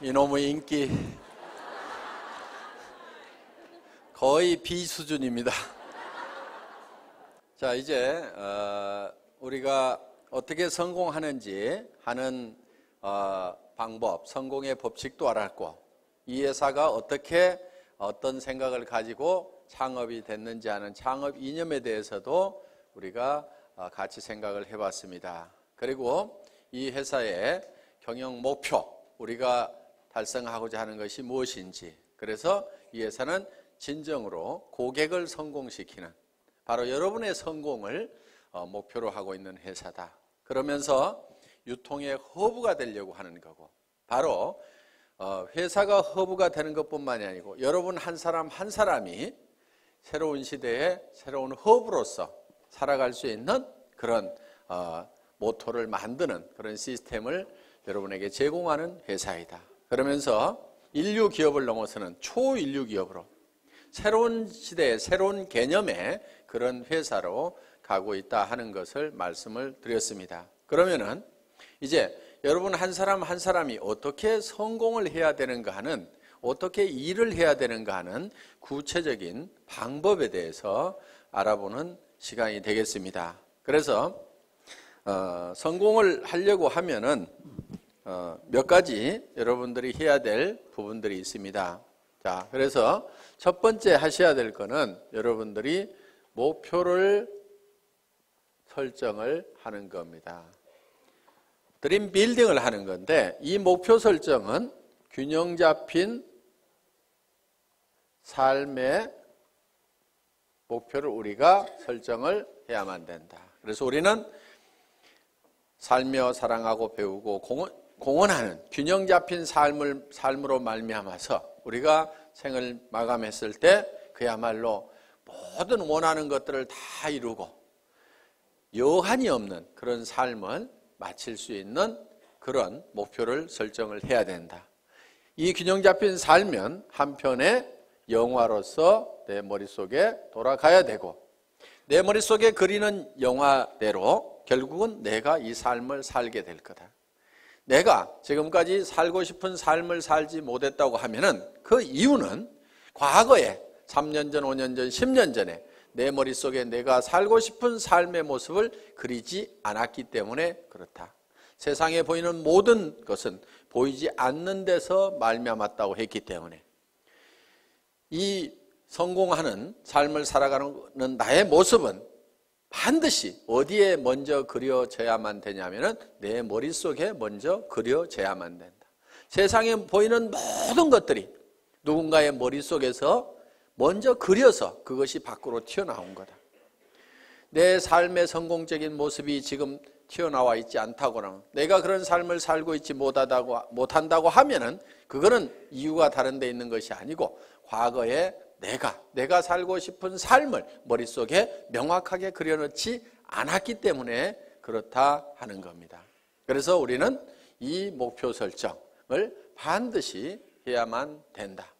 이놈의 인기 거의 비수준입니다. 자, 이제 우리가 어떻게 성공하는지 하는 방법, 성공의 법칙도 알았고, 이 회사가 어떻게 어떤 생각을 가지고 창업이 됐는지 하는 창업 이념에 대해서도 우리가 같이 생각을 해봤습니다. 그리고 이 회사의 경영 목표, 우리가 달성하고자 하는 것이 무엇인지, 그래서 이 회사는 진정으로 고객을 성공시키는, 바로 여러분의 성공을 목표로 하고 있는 회사다. 그러면서 유통의 허브가 되려고 하는 거고, 바로 회사가 허브가 되는 것뿐만이 아니고 여러분 한 사람 한 사람이 새로운 시대에 새로운 허브로서 살아갈 수 있는 그런 모토를 만드는 그런 시스템을 여러분에게 제공하는 회사이다. 그러면서 인류 기업을 넘어서는 초인류 기업으로 새로운 시대의 새로운 개념의 그런 회사로 가고 있다 하는 것을 말씀을 드렸습니다. 그러면은 이제 여러분 한 사람 한 사람이 어떻게 성공을 해야 되는가 하는, 어떻게 일을 해야 되는가 하는 구체적인 방법에 대해서 알아보는 시간이 되겠습니다. 그래서 성공을 하려고 하면은 몇 가지 여러분들이 해야 될 부분들이 있습니다. 자, 그래서 첫 번째 하셔야 될 거는 여러분들이 목표를 설정을 하는 겁니다. 드림 빌딩을 하는 건데, 이 목표 설정은 균형 잡힌 삶의 목표를 우리가 설정을 해야만 된다. 그래서 우리는 살며 사랑하고 배우고 공헌하는 균형 잡힌 삶으로 말미암아서 우리가 생을 마감했을 때 그야말로 모든 원하는 것들을 다 이루고 여한이 없는 그런 삶을 마칠 수 있는 그런 목표를 설정을 해야 된다. 이 균형 잡힌 삶은 한편의 영화로서 내 머릿속에 돌아가야 되고, 내 머릿속에 그리는 영화대로 결국은 내가 이 삶을 살게 될 거다. 내가 지금까지 살고 싶은 삶을 살지 못했다고 하면은 그 이유는 과거에 3년 전, 5년 전, 10년 전에 내 머릿속에 내가 살고 싶은 삶의 모습을 그리지 않았기 때문에 그렇다. 세상에 보이는 모든 것은 보이지 않는 데서 말미암았다고 했기 때문에 이 성공하는 삶을 살아가는 나의 모습은 반드시 어디에 먼저 그려져야만 되냐면은 내 머릿속에 먼저 그려져야만 된다. 세상에 보이는 모든 것들이 누군가의 머릿속에서 먼저 그려서 그것이 밖으로 튀어나온 거다. 내 삶의 성공적인 모습이 지금 튀어나와 있지 않다거나 내가 그런 삶을 살고 있지 못한다고 하면은 그거는 이유가 다른 데 있는 것이 아니고 과거에 내가 살고 싶은 삶을 머릿속에 명확하게 그려놓지 않았기 때문에 그렇다 하는 겁니다. 그래서 우리는 이 목표 설정을 반드시 해야만 된다.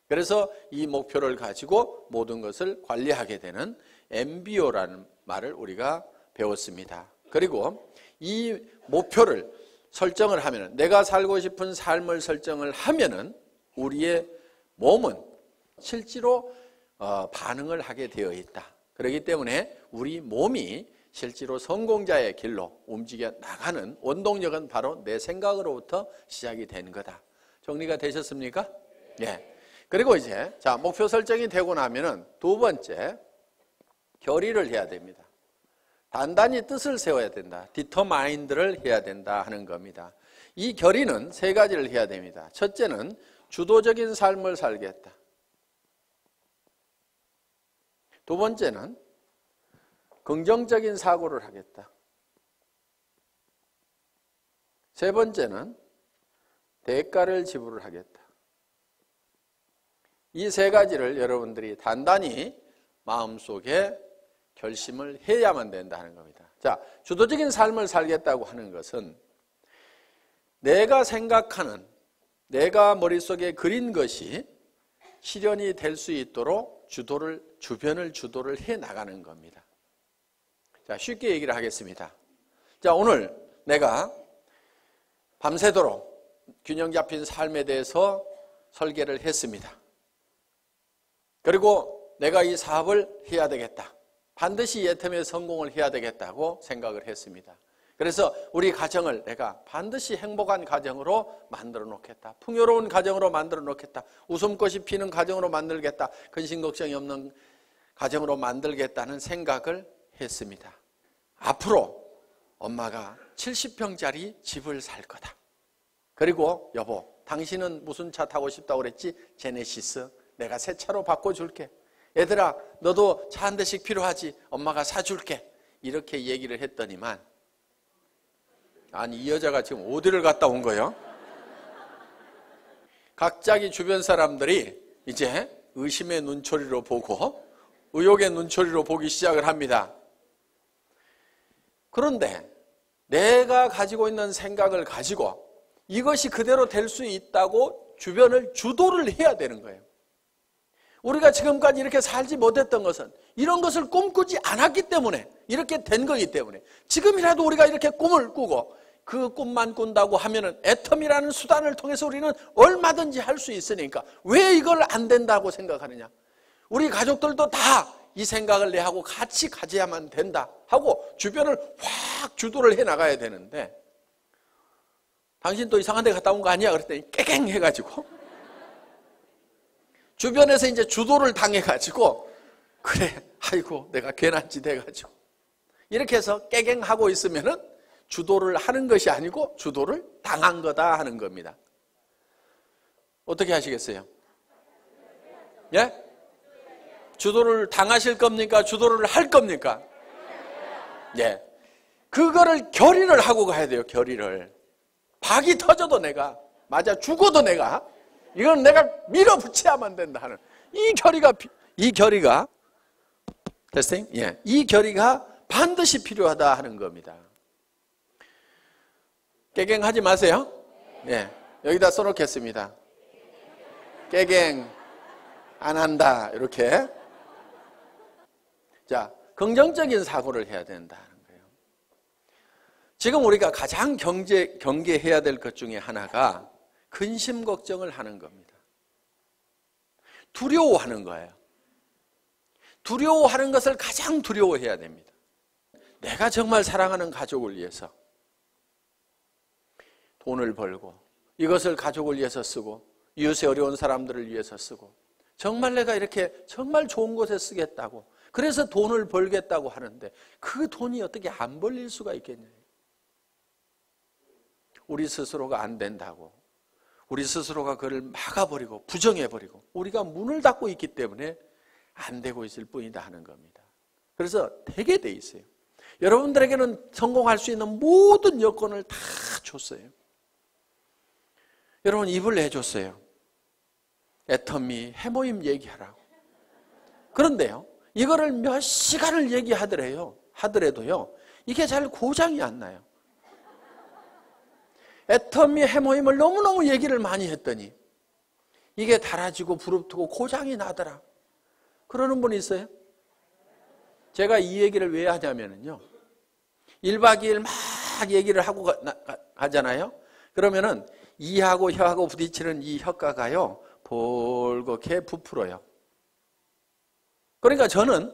그래서 이 목표를 가지고 모든 것을 관리하게 되는 MBO라는 말을 우리가 배웠습니다. 그리고 이 목표를 설정을 하면은, 내가 살고 싶은 삶을 설정을 하면은 우리의 몸은 실제로 반응을 하게 되어 있다. 그렇기 때문에 우리 몸이 실제로 성공자의 길로 움직여 나가는 원동력은 바로 내 생각으로부터 시작이 된 거다. 정리가 되셨습니까? 네. 그리고 이제 목표 설정이 되고 나면은 두 번째, 결의를 해야 됩니다. 단단히 뜻을 세워야 된다. 디터마인드를 해야 된다 하는 겁니다. 이 결의는 세 가지를 해야 됩니다. 첫째는 주도적인 삶을 살겠다. 두 번째는 긍정적인 사고를 하겠다. 세 번째는 대가를 지불을 하겠다. 이 세 가지를 여러분들이 단단히 마음속에 결심을 해야만 된다는 겁니다. 자, 주도적인 삶을 살겠다고 하는 것은 내가 생각하는, 내가 머릿속에 그린 것이 실현이 될 수 있도록 주변을 주도를 해 나가는 겁니다. 자, 쉽게 얘기를 하겠습니다. 자, 오늘 내가 밤새도록 균형 잡힌 삶에 대해서 설계를 했습니다. 그리고 내가 이 사업을 해야 되겠다. 반드시 이 애텀의 성공을 해야 되겠다고 생각을 했습니다. 그래서 우리 가정을 내가 반드시 행복한 가정으로 만들어 놓겠다. 풍요로운 가정으로 만들어 놓겠다. 웃음꽃이 피는 가정으로 만들겠다. 근심 걱정이 없는 가정으로 만들겠다는 생각을 했습니다. 앞으로 엄마가 70평짜리 집을 살 거다. 그리고 여보, 당신은 무슨 차 타고 싶다고 그랬지? 제네시스. 내가 새 차로 바꿔줄게. 얘들아, 너도 차 한 대씩 필요하지? 엄마가 사줄게. 이렇게 얘기를 했더니만, 아니 이 여자가 지금 어디를 갔다 온 거예요? 갑자기 주변 사람들이 이제 의심의 눈초리로 보고 의혹의 눈초리로 보기 시작을 합니다. 그런데 내가 가지고 있는 생각을 가지고 이것이 그대로 될 수 있다고 주변을 주도를 해야 되는 거예요. 우리가 지금까지 이렇게 살지 못했던 것은 이런 것을 꿈꾸지 않았기 때문에 이렇게 된 거기 때문에 지금이라도 우리가 이렇게 꿈을 꾸고 그 꿈만 꾼다고 하면은 애텀이라는 수단을 통해서 우리는 얼마든지 할 수 있으니까 왜 이걸 안 된다고 생각하느냐? 우리 가족들도 다 이 생각을 내하고 같이 가져야만 된다 하고 주변을 확 주도를 해 나가야 되는데 당신 또 이상한 데 갔다 온 거 아니야? 그랬더니 깨갱 해가지고 주변에서 이제 주도를 당해가지고 그래 아이고 내가 괜한 짓 해가지고 이렇게 해서 깨갱하고 있으면은 주도를 하는 것이 아니고 주도를 당한 거다 하는 겁니다. 어떻게 하시겠어요? 예? 주도를 당하실 겁니까? 주도를 할 겁니까? 예. 그거를 결의를 하고 가야 돼요. 결의를. 박이 터져도 내가 맞아 죽어도 내가 이건 내가 밀어붙여야만 된다 하는 이 결의가 테스팅? 예. 이 결의가 반드시 필요하다 하는 겁니다. 깨갱하지 마세요. 예. 여기다 써놓겠습니다. 깨갱 안 한다. 이렇게. 자, 긍정적인 사고를 해야 된다는 거예요. 지금 우리가 가장 경계해야 될 것 중에 하나가 근심 걱정을 하는 겁니다. 두려워하는 거예요. 두려워하는 것을 가장 두려워해야 됩니다. 내가 정말 사랑하는 가족을 위해서 돈을 벌고 이것을 가족을 위해서 쓰고 이웃의 어려운 사람들을 위해서 쓰고 정말 내가 이렇게 정말 좋은 곳에 쓰겠다고 그래서 돈을 벌겠다고 하는데 그 돈이 어떻게 안 벌릴 수가 있겠냐요. 우리 스스로가 안 된다고 우리 스스로가 그걸 막아버리고 부정해버리고 우리가 문을 닫고 있기 때문에 안 되고 있을 뿐이다 하는 겁니다. 그래서 되게 돼 있어요. 여러분들에게는 성공할 수 있는 모든 여건을 다 줬어요. 여러분 입을 내줬어요. 애터미 해모임 얘기하라고. 그런데요. 이거를 몇 시간을 하더라도요. 이게 잘 고장이 안 나요. 애터미 해모임을 너무너무 얘기를 많이 했더니 이게 달아지고 부릅뜨고 고장이 나더라. 그러는 분이 있어요? 제가 이 얘기를 왜 하냐면요. 1박 2일 막 얘기를 하고 가잖아요. 그러면은 이하고 혀하고 부딪히는 이 혀가가요. 볼겋게 부풀어요. 그러니까 저는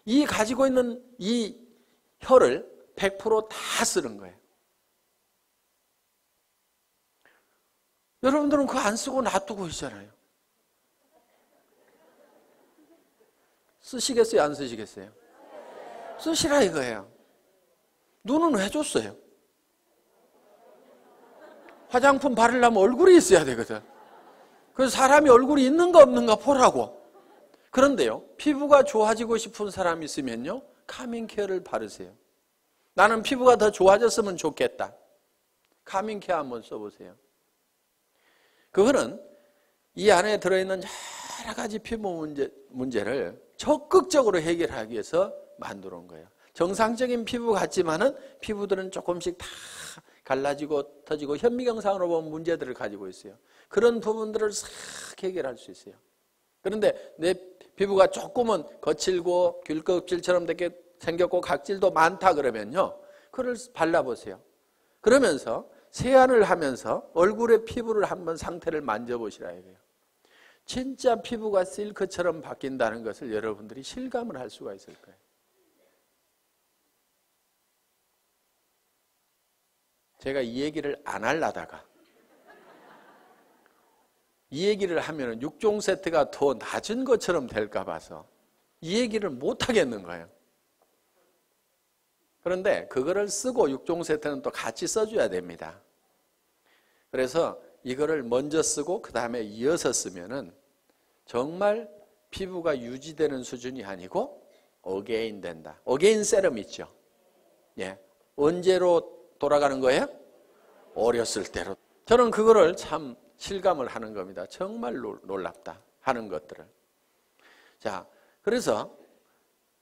이 가지고 있는 이 혀를 100% 다 쓰는 거예요. 여러분들은 그거 안 쓰고 놔두고 있잖아요. 쓰시겠어요? 안 쓰시겠어요? 쓰시라 이거예요. 눈은 왜 줬어요? 화장품 바르려면 얼굴이 있어야 되거든. 그래서 사람이 얼굴이 있는가 없는가 보라고. 그런데요, 피부가 좋아지고 싶은 사람이 있으면요, 카밍케어를 바르세요. 나는 피부가 더 좋아졌으면 좋겠다. 카밍케어 한번 써보세요. 그거는 이 안에 들어있는 여러 가지 피부 문제를 적극적으로 해결하기 위해서 만들어 온 거예요. 정상적인 피부 같지만은 피부들은 조금씩 다 갈라지고 터지고 현미경상으로 보면 문제들을 가지고 있어요. 그런 부분들을 싹 해결할 수 있어요. 그런데 내 피부가 조금은 거칠고 귤껍질처럼 되게 생겼고 각질도 많다 그러면요. 그걸 발라보세요. 그러면서 세안을 하면서 얼굴의 피부를 한번 상태를 만져보시라 이거예요. 진짜 피부가 실크처럼 바뀐다는 것을 여러분들이 실감을 할 수가 있을 거예요. 제가 이 얘기를 안 하려다가 이 얘기를 하면 6종 세트가 더 낮은 것처럼 될까 봐서 이 얘기를 못 하겠는 거예요. 그런데 그거를 쓰고 6종 세트는 또 같이 써줘야 됩니다. 그래서 이거를 먼저 쓰고 그 다음에 이어서 쓰면은 정말 피부가 유지되는 수준이 아니고 어게인 된다. 어게인 세럼 있죠. 예. 언제로 돌아가는 거예요? 어렸을 때로. 저는 그거를 참 실감을 하는 겁니다. 정말 놀랍다 하는 것들을. 자, 그래서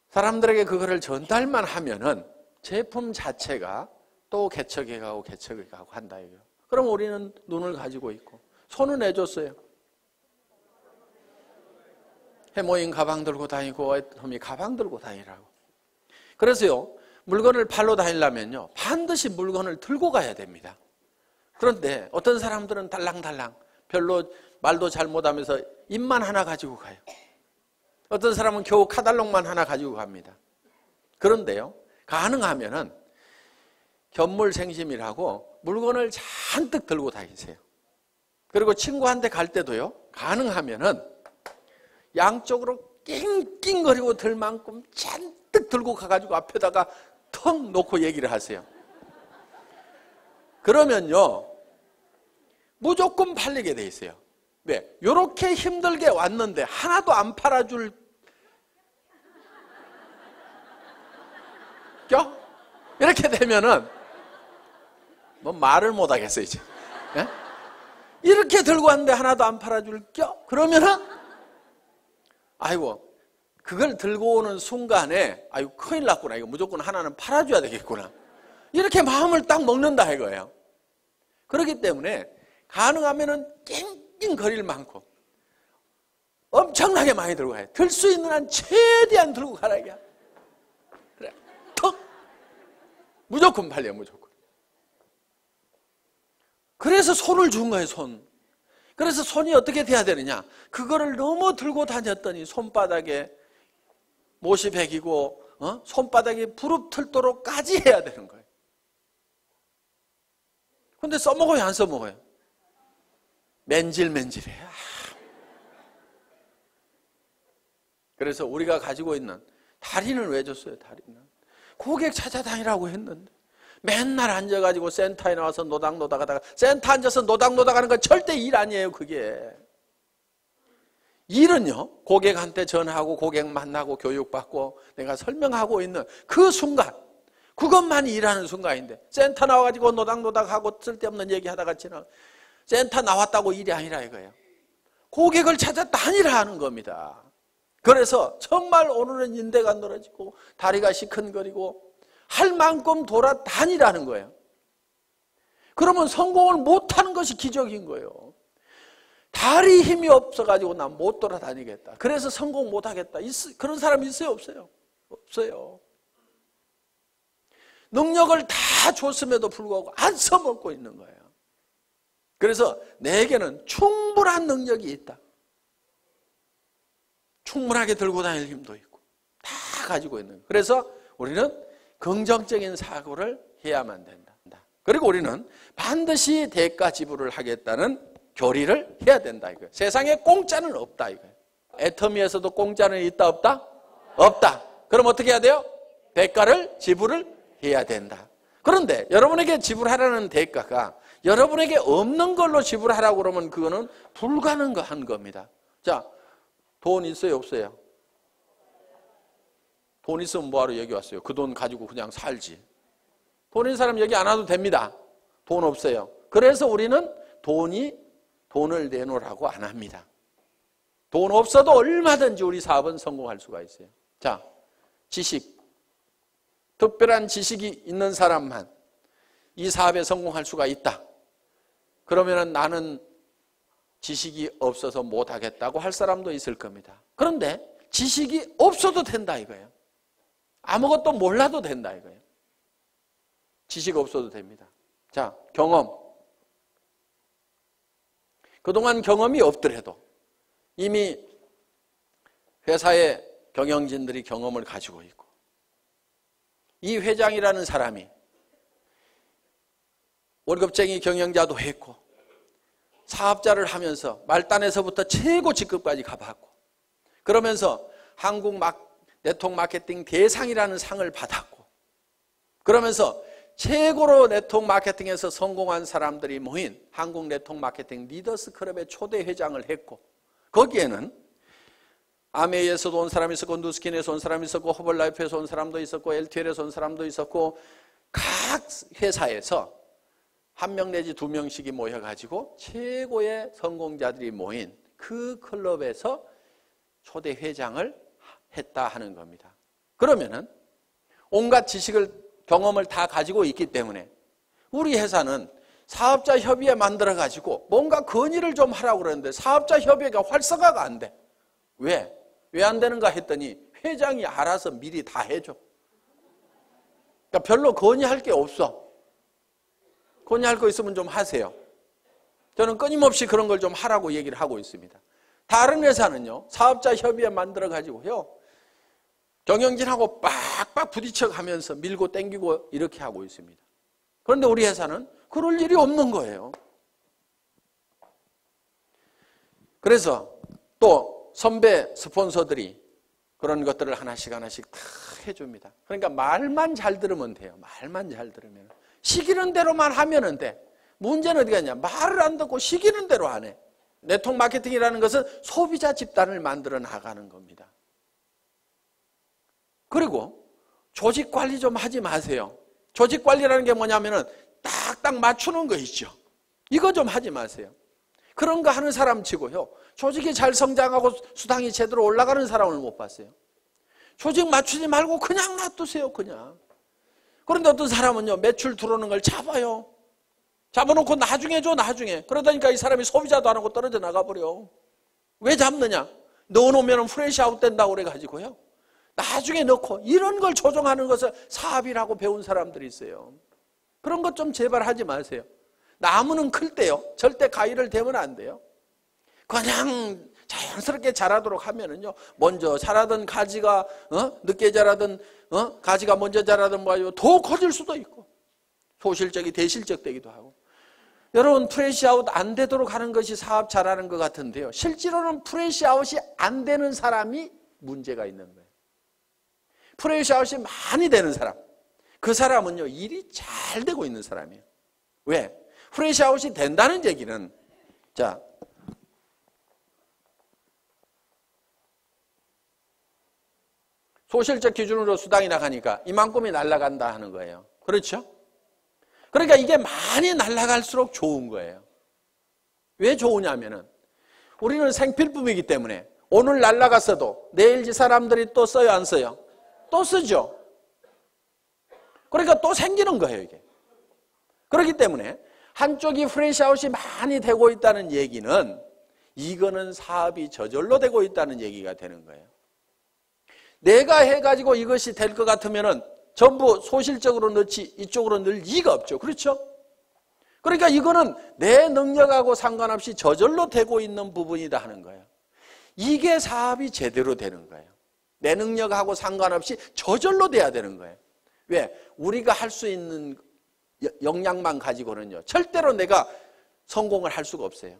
사람들에게 그거를 전달만 하면은 제품 자체가 또 개척해 가고 한다 이거예요. 그럼 우리는 눈을 가지고 있고 손은 내줬어요. 해모인 가방 들고 다니고 애터미 가방 들고 다니라고. 그래서요, 물건을 팔러 다니려면요 반드시 물건을 들고 가야 됩니다. 그런데 어떤 사람들은 달랑달랑 별로 말도 잘 못하면서 입만 하나 가지고 가요. 어떤 사람은 겨우 카달록만 하나 가지고 갑니다. 그런데요, 가능하면은 견물생심이라고 물건을 잔뜩 들고 다니세요. 그리고 친구한테 갈 때도요, 가능하면은 양쪽으로 낑낑거리고 들 만큼 잔뜩 들고 가가지고 앞에다가 턱 놓고 얘기를 하세요. 그러면요 무조건 팔리게 돼 있어요. 왜? 이렇게 힘들게 왔는데 하나도 안 팔아줄 껴? 이렇게 되면은 뭐 말을 못 하겠어요 이제. 예? 이렇게 들고 왔는데 하나도 안 팔아줄 껴? 그러면은 아이고 그걸 들고 오는 순간에 아이고 큰일 났구나. 이거 무조건 하나는 팔아줘야 되겠구나. 이렇게 마음을 딱 먹는다 이거예요. 그렇기 때문에 가능하면은 낑낑거릴 만큼 엄청나게 많이 들고 가야 돼. 들 수 있는 한 최대한 들고 가라 이게. 그래, 턱 무조건 팔려 무조건. 그래서 손을 준 거예요 손. 그래서 손이 어떻게 돼야 되느냐? 그거를 너무 들고 다녔더니 손바닥에 못이 베기고 손바닥이 부릅틀도록까지 해야 되는 거예요. 근데 써먹어요 안 써먹어요? 맨질맨질해. 그래서 우리가 가지고 있는 다리는 왜 줬어요? 다리는 고객 찾아다니라고 했는데 맨날 앉아가지고 센터에 나와서 노닥노닥 하다가 센터 앉아서 노닥노닥 하는 건 절대 일 아니에요. 그게 일은요 고객한테 전화하고 고객 만나고 교육받고 내가 설명하고 있는 그 순간, 그것만이 일하는 순간인데 센터 나와가지고 노닥노닥하고 쓸데없는 얘기하다가 지나 센터 나왔다고 일이 아니라 이거예요. 고객을 찾아다니라 하는 겁니다. 그래서 정말 오늘은 인대가 늘어지고 다리가 시큰거리고 할 만큼 돌아다니라는 거예요. 그러면 성공을 못하는 것이 기적인 거예요. 다리 힘이 없어가지고 난 못 돌아다니겠다. 그래서 성공 못하겠다. 그런 사람 있어요? 없어요? 없어요. 능력을 다 줬음에도 불구하고 안 써먹고 있는 거예요. 그래서 내게는 충분한 능력이 있다. 충분하게 들고 다닐 힘도 있고 다 가지고 있는 거예요. 그래서 우리는 긍정적인 사고를 해야만 된다. 그리고 우리는 반드시 대가 지불을 하겠다는 교리를 해야 된다 이거예요. 세상에 공짜는 없다 이거예요. 애터미에서도 공짜는 있다 없다? 없다. 그럼 어떻게 해야 돼요? 대가를 지불을 해야 된다. 그런데 여러분에게 지불하라는 대가가 여러분에게 없는 걸로 지불하라고 그러면 그거는 불가능한 겁니다. 자, 돈 있어요 없어요? 돈 있으면 뭐하러 여기 왔어요? 그 돈 가지고 그냥 살지. 돈 있는 사람 여기 안 와도 됩니다. 돈 없어요. 그래서 우리는 돈을 내놓으라고 안 합니다. 돈 없어도 얼마든지 우리 사업은 성공할 수가 있어요. 자, 지식. 특별한 지식이 있는 사람만 이 사업에 성공할 수가 있다. 그러면 나는 지식이 없어서 못하겠다고 할 사람도 있을 겁니다. 그런데 지식이 없어도 된다 이거예요. 아무것도 몰라도 된다 이거예요. 지식 없어도 됩니다. 자, 경험. 그동안 경험이 없더라도 이미 회사의 경영진들이 경험을 가지고 있고, 이 회장이라는 사람이 월급쟁이 경영자도 했고 사업자를 하면서 말단에서부터 최고 직급까지 가봤고, 그러면서 한국 네트워크 마케팅 대상이라는 상을 받았고, 그러면서 최고로 네트워크 마케팅에서 성공한 사람들이 모인 한국 네트워크 마케팅 리더스 클럽의 초대 회장을 했고, 거기에는 아메이에서도 온 사람이 있었고, 누스킨에서 온 사람이 있었고, 허벌라이프에서 온 사람도 있었고, LTL에서 온 사람도 있었고, 각 회사에서 한 명 내지 두 명씩이 모여가지고 최고의 성공자들이 모인 그 클럽에서 초대 회장을 했다 하는 겁니다. 그러면은 온갖 지식을, 경험을 다 가지고 있기 때문에 우리 회사는 사업자 협의회 만들어가지고 뭔가 건의를 좀 하라고 그러는데 사업자 협의회가 활성화가 안 돼. 왜? 왜 안 되는가 했더니 회장이 알아서 미리 다 해줘. 그러니까 별로 건의할 게 없어. 건의할 거 있으면 좀 하세요. 저는 끊임없이 그런 걸 좀 하라고 얘기를 하고 있습니다. 다른 회사는요, 사업자 협의회 만들어가지고요, 경영진하고 빡빡 부딪혀가면서 밀고 땡기고 이렇게 하고 있습니다. 그런데 우리 회사는 그럴 일이 없는 거예요. 그래서 또 선배 스폰서들이 그런 것들을 하나씩 하나씩 다 해줍니다. 그러니까 말만 잘 들으면 돼요. 말만 잘 들으면. 시키는 대로만 하면 돼. 문제는 어디 갔냐? 말을 안 듣고 시키는 대로 안 해. 네트워크 마케팅이라는 것은 소비자 집단을 만들어 나가는 겁니다. 그리고 조직 관리 좀 하지 마세요. 조직 관리라는 게 뭐냐면은 딱딱 맞추는 거 있죠. 이거 좀 하지 마세요. 그런 거 하는 사람 치고요, 조직이 잘 성장하고 수당이 제대로 올라가는 사람을 못 봤어요. 조직 맞추지 말고 그냥 놔두세요. 그냥. 그런데 어떤 사람은요, 매출 들어오는 걸 잡아요. 잡아놓고 나중에 줘, 나중에. 그러다니까 이 사람이 소비자도 안 하고 떨어져 나가버려. 왜 잡느냐? 넣어놓으면 프레시 아웃 된다고 그래가지고요, 나중에 넣고, 이런 걸 조정하는 것을 사업이라고 배운 사람들이 있어요. 그런 것 좀 제발 하지 마세요. 나무는 클 때요, 절대 가위를 대면 안 돼요. 그냥 자연스럽게 자라도록 하면은요, 먼저 자라던 가지가 늦게 자라던 가지가 먼저 자라던 뭐 더 커질 수도 있고, 소실적이 대실적 되기도 하고. 여러분, 프레시 아웃 안 되도록 하는 것이 사업 잘하는 것 같은데요, 실제로는 프레시 아웃이 안 되는 사람이 문제가 있는 거예요. 프레시 아웃이 많이 되는 사람, 그 사람은요, 일이 잘 되고 있는 사람이에요. 왜? 프레시 아웃이 된다는 얘기는, 자, 소실적 기준으로 수당이 나가니까 이만큼이 날아간다 하는 거예요. 그렇죠? 그러니까 이게 많이 날아갈수록 좋은 거예요. 왜 좋으냐면은 우리는 생필품이기 때문에 오늘 날아갔어도 내일 이 사람들이 또 써요, 안 써요? 또 쓰죠. 그러니까 또 생기는 거예요, 이게. 그렇기 때문에 한쪽이 프레시아웃이 많이 되고 있다는 얘기는 이거는 사업이 저절로 되고 있다는 얘기가 되는 거예요. 내가 해가지고 이것이 될 것 같으면은 전부 소실적으로 넣지 이쪽으로 넣을 이유가 없죠. 그렇죠? 그러니까 이거는 내 능력하고 상관없이 저절로 되고 있는 부분이다 하는 거예요. 이게 사업이 제대로 되는 거예요. 내 능력하고 상관없이 저절로 돼야 되는 거예요. 왜? 우리가 할 수 있는 역량만 가지고는요, 절대로 내가 성공을 할 수가 없어요.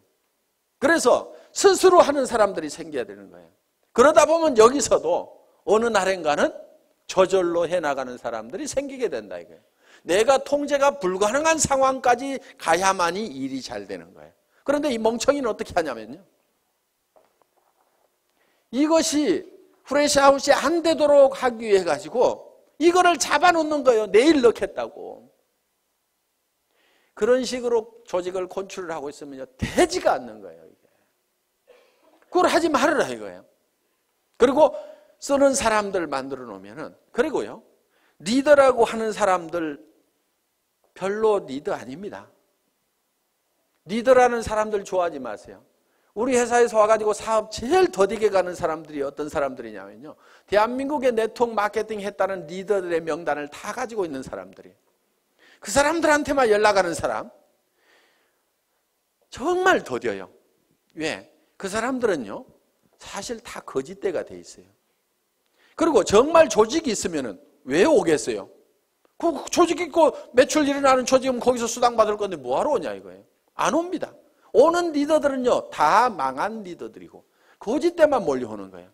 그래서 스스로 하는 사람들이 생겨야 되는 거예요. 그러다 보면 여기서도 어느 날인가는 저절로 해나가는 사람들이 생기게 된다 이거예요. 내가 통제가 불가능한 상황까지 가야만이 일이 잘 되는 거예요. 그런데 이 멍청이는 어떻게 하냐면요, 이것이 프레시아웃이 안 되도록 하기 위해 가지고 이거를 잡아놓는 거예요. 내일 넣겠다고. 그런 식으로 조직을 컨트롤을 하고 있으면 되지가 않는 거예요. 이게. 그걸 하지 말으라 이거예요. 그리고 쓰는 사람들 만들어 놓으면은, 그리고요, 리더라고 하는 사람들 별로 리더 아닙니다. 리더라는 사람들 좋아하지 마세요. 우리 회사에서 와가지고 사업 제일 더디게 가는 사람들이 어떤 사람들이냐면요, 대한민국의 네트워크 마케팅 했다는 리더들의 명단을 다 가지고 있는 사람들이에요. 그 사람들한테만 연락하는 사람 정말 더뎌요. 왜? 그 사람들은요, 사실 다 거짓대가 돼 있어요. 그리고 정말 조직이 있으면은 왜 오겠어요? 그 조직 있고 매출 일어나는 조직은 거기서 수당 받을 건데 뭐하러 오냐 이거예요. 안 옵니다. 오는 리더들은요, 다 망한 리더들이고 거짓대만 몰려오는 거예요.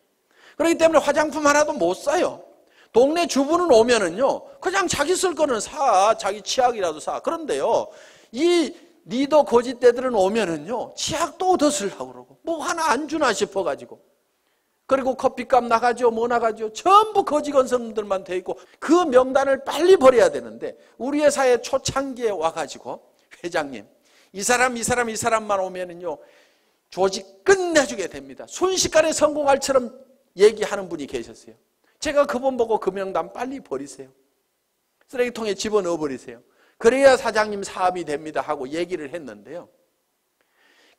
그렇기 때문에 화장품 하나도 못 사요. 동네 주부는 오면은요, 그냥 자기 쓸 거는 사, 자기 치약이라도 사. 그런데요, 이 리더 거짓대들은 오면은요, 치약도 얻어 쓰려고 그러고, 뭐 하나 안 주나 싶어가지고. 그리고 커피값 나가죠, 뭐 나가죠. 전부 거지 건성들만 돼 있고, 그 명단을 빨리 버려야 되는데, 우리 회사에 초창기에 와가지고, 회장님, 이 사람만 오면은요, 조직 끝내주게 됩니다. 순식간에 성공할처럼 얘기하는 분이 계셨어요. 제가 그분 보고 그 명단 빨리 버리세요. 쓰레기통에 집어넣어 버리세요. 그래야 사장님 사업이 됩니다 하고 얘기를 했는데요.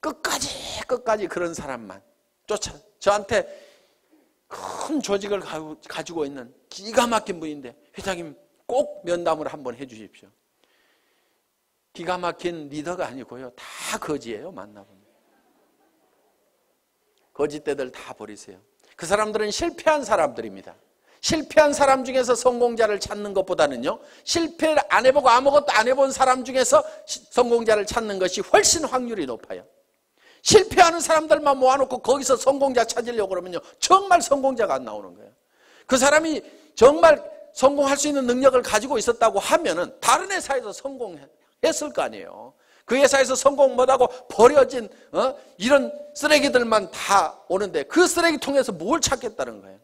끝까지 그런 사람만 저한테 큰 조직을 가지고 있는 기가 막힌 분인데, 회장님 꼭 면담을 한번 해 주십시오. 기가 막힌 리더가 아니고요, 다 거지예요. 만나보면 거짓대들 다 버리세요. 그 사람들은 실패한 사람들입니다. 실패한 사람 중에서 성공자를 찾는 것보다는요, 실패를 안 해보고 아무것도 안 해본 사람 중에서 성공자를 찾는 것이 훨씬 확률이 높아요. 실패하는 사람들만 모아놓고 거기서 성공자 찾으려고 그러면요, 정말 성공자가 안 나오는 거예요. 그 사람이 정말 성공할 수 있는 능력을 가지고 있었다고 하면은 다른 회사에서 성공했을 거 아니에요. 그 회사에서 성공 못하고 버려진 이런 쓰레기들만 다 오는데, 그 쓰레기통에서 뭘 찾겠다는 거예요.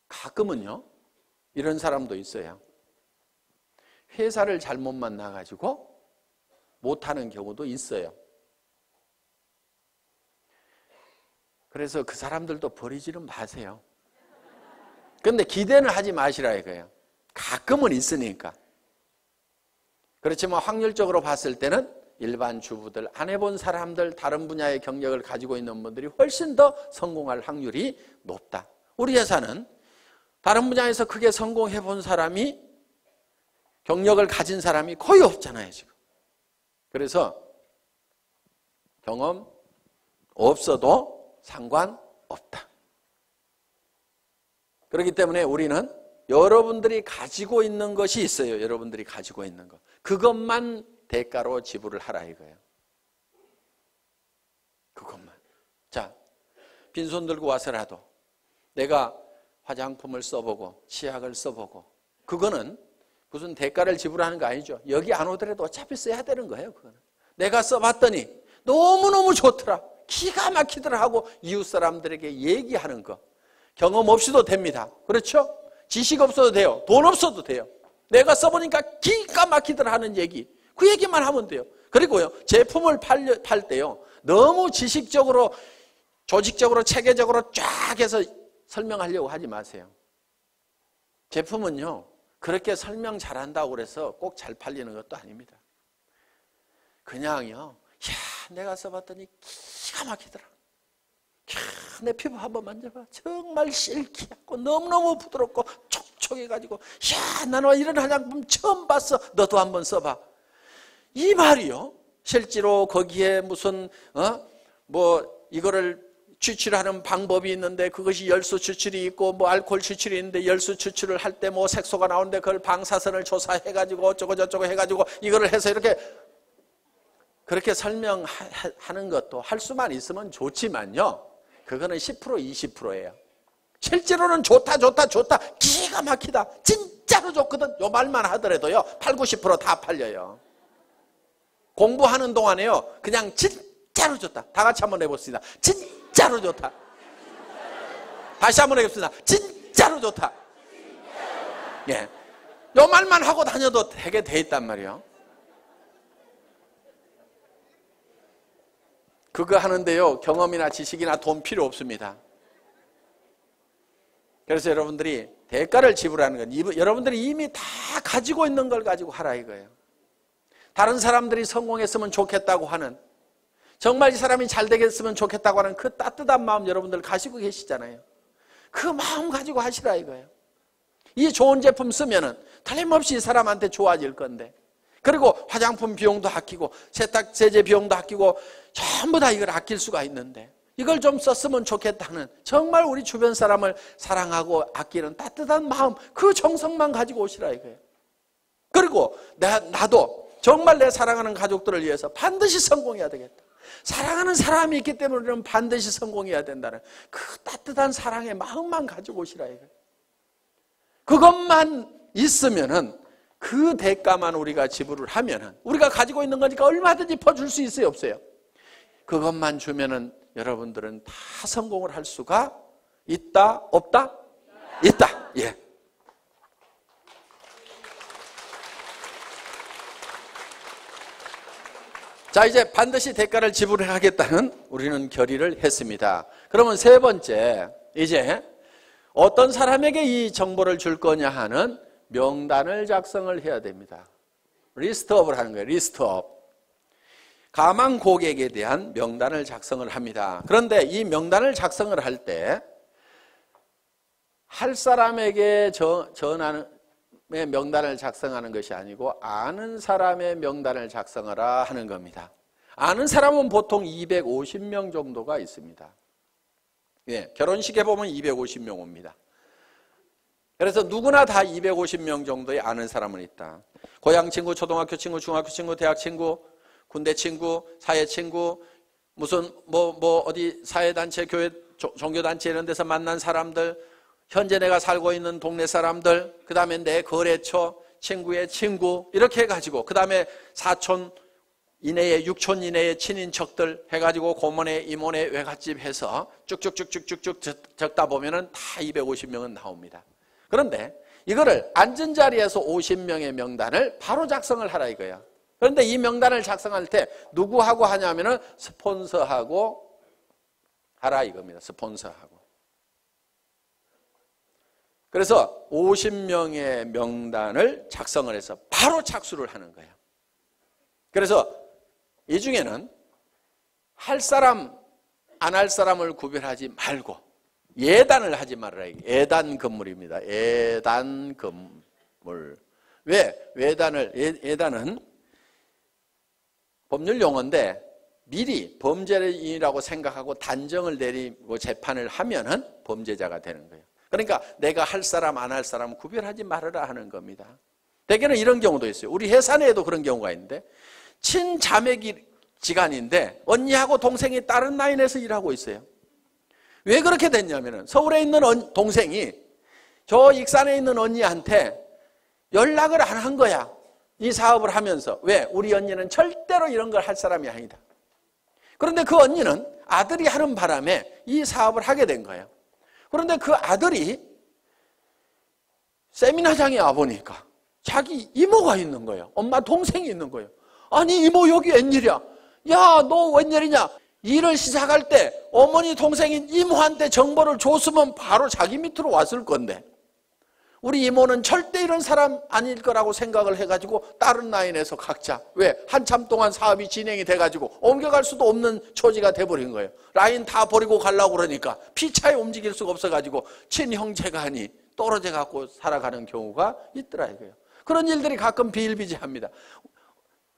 가끔은요, 이런 사람도 있어요. 회사를 잘못 만나가지고 못하는 경우도 있어요. 그래서 그 사람들도 버리지는 마세요. 그런데 기대는 하지 마시라 이거예요. 가끔은 있으니까. 그렇지만 확률적으로 봤을 때는 일반 주부들, 안 해본 사람들, 다른 분야의 경력을 가지고 있는 분들이 훨씬 더 성공할 확률이 높다. 우리 회사는 다른 분야에서 크게 성공해 본 사람이, 경력을 가진 사람이 거의 없잖아요, 지금. 그래서 경험 없어도 상관없다. 그렇기 때문에 우리는 여러분들이 가지고 있는 것이 있어요. 여러분들이 가지고 있는 것. 그것만 대가로 지불을 하라 이거예요. 그것만. 자, 빈손 들고 와서라도 내가 화장품을 써보고 치약을 써보고, 그거는 무슨 대가를 지불하는 거 아니죠. 여기 안 오더라도 어차피 써야 되는 거예요. 그거는 내가 써봤더니 너무너무 좋더라, 기가 막히더라 하고 이웃 사람들에게 얘기하는 거. 경험 없이도 됩니다. 그렇죠? 지식 없어도 돼요. 돈 없어도 돼요. 내가 써보니까 기가 막히더라 하는 얘기, 그 얘기만 하면 돼요. 그리고요, 제품을 팔 때요, 너무 지식적으로, 조직적으로, 체계적으로 쫙 해서 설명하려고 하지 마세요. 제품은요, 그렇게 설명 잘한다고 그래서 꼭 잘 팔리는 것도 아닙니다. 그냥요, 내가 써봤더니 기가 막히더라. 내 피부 한번 만져봐. 정말 실키하고 너무너무 부드럽고 촉촉해가지고, 나는 이런 화장품 처음 봤어. 너도 한번 써봐. 이 말이요, 실제로 거기에 무슨 이거를 추출하는 방법이 있는데, 그것이 열수 추출이 있고 뭐 알코올 추출이 있는데, 열수 추출을 할 때 뭐 색소가 나오는데 그걸 방사선을 조사해가지고 어쩌고 저쩌고 해가지고 이거를 해서 이렇게, 그렇게 설명하는 것도 할 수만 있으면 좋지만요, 그거는 10% 20%예요. 실제로는 좋다 기가 막히다, 진짜로 좋거든, 요 말만 하더라도요 8, 90% 다 팔려요. 공부하는 동안에요, 그냥 진짜로 좋다, 다 같이 한번 해봅시다. 진짜로 좋다. 다시 한번 해봅시다. 진짜로 좋다. 예, 요 말만 하고 다녀도 되게 돼 있단 말이에요. 그거 하는데요, 경험이나 지식이나 돈 필요 없습니다. 그래서 여러분들이 대가를 지불하는 건, 여러분들이 이미 다 가지고 있는 걸 가지고 하라 이거예요. 다른 사람들이 성공했으면 좋겠다고 하는, 정말 이 사람이 잘 되겠으면 좋겠다고 하는 그 따뜻한 마음 여러분들 가지고 계시잖아요. 그 마음 가지고 하시라 이거예요. 이 좋은 제품 쓰면은 틀림없이 이 사람한테 좋아질 건데, 그리고 화장품 비용도 아끼고 세탁세제 비용도 아끼고 전부 다 이걸 아낄 수가 있는데 이걸 좀 썼으면 좋겠다는 정말 우리 주변 사람을 사랑하고 아끼는 따뜻한 마음, 그 정성만 가지고 오시라 이거예요. 그리고 나도 정말 내 사랑하는 가족들을 위해서 반드시 성공해야 되겠다. 사랑하는 사람이 있기 때문에 우리는 반드시 성공해야 된다는 그 따뜻한 사랑의 마음만 가지고 오시라 이거예요. 그것만 있으면은 그 대가만 우리가 지불을 하면은 우리가 가지고 있는 거니까 얼마든지 퍼줄 수 있어요, 없어요? 그것만 주면은 여러분들은 다 성공을 할 수가 있다, 없다? 있다. 예. 자, 이제 반드시 대가를 지불하겠다는 우리는 결의를 했습니다. 그러면 세 번째, 이제 어떤 사람에게 이 정보를 줄 거냐 하는 명단을 작성을 해야 됩니다. 리스트업을 하는 거예요. 리스트업. 가망 고객에 대한 명단을 작성을 합니다. 그런데 이 명단을 작성을 할 때 할 사람에게 전하는 명단을 작성하는 것이 아니고 아는 사람의 명단을 작성하라 하는 겁니다. 아는 사람은 보통 250명 정도가 있습니다. 예, 결혼식에 보면 250명 옵니다. 그래서 누구나 다 250명 정도의 아는 사람은 있다. 고향 친구, 초등학교 친구, 중학교 친구, 대학 친구, 군대 친구, 사회 친구, 무슨 어디 사회단체, 교회, 종교단체 이런 데서 만난 사람들, 현재 내가 살고 있는 동네 사람들, 그 다음에 내 거래처, 친구의 친구, 이렇게 해가지고, 그 다음에 사촌 이내에, 육촌 이내의 친인척들 해가지고 고모네, 이모네 외갓집 해서 쭉쭉쭉쭉쭉 적다 보면은 다 250명은 나옵니다. 그런데 이거를 앉은 자리에서 50명의 명단을 바로 작성을 하라 이거야. 그런데 이 명단을 작성할 때 누구하고 하냐면은 스폰서하고 하라 이겁니다. 스폰서하고. 그래서 50명의 명단을 작성을 해서 바로 착수를 하는 거예요. 그래서 이 중에는 할 사람, 안 할 사람을 구별하지 말고 예단을 하지 말아라. 예단 건물입니다. 예단 건물. 왜? 예단은 법률 용어인데 미리 범죄인이라고 생각하고 단정을 내리고 재판을 하면은 범죄자가 되는 거예요. 그러니까 내가 할 사람 안 할 사람 구별하지 말아라 하는 겁니다. 대개는 이런 경우도 있어요. 우리 회사 내에도 그런 경우가 있는데 친자매지간인데 언니하고 동생이 다른 라인에서 일하고 있어요. 왜 그렇게 됐냐면은 서울에 있는 동생이 저 익산에 있는 언니한테 연락을 안 한 거야. 이 사업을 하면서. 왜? 우리 언니는 절대로 이런 걸 할 사람이 아니다. 그런데 그 언니는 아들이 하는 바람에 이 사업을 하게 된 거예요. 그런데 그 아들이 세미나장에 와보니까 자기 이모가 있는 거예요. 엄마 동생이 있는 거예요. 아니 이모 여기 웬일이야? 야 너 웬일이냐? 일을 시작할 때 어머니 동생인 이모한테 정보를 줬으면 바로 자기 밑으로 왔을 건데 우리 이모는 절대 이런 사람 아닐 거라고 생각을 해가지고 다른 라인에서 각자 왜? 한참 동안 사업이 진행이 돼가지고 옮겨갈 수도 없는 처지가 돼버린 거예요. 라인 다 버리고 가려고 그러니까 피차에 움직일 수가 없어가지고 친형제간이 떨어져 갖고 살아가는 경우가 있더라 이거예요. 그런 일들이 가끔 비일비재합니다.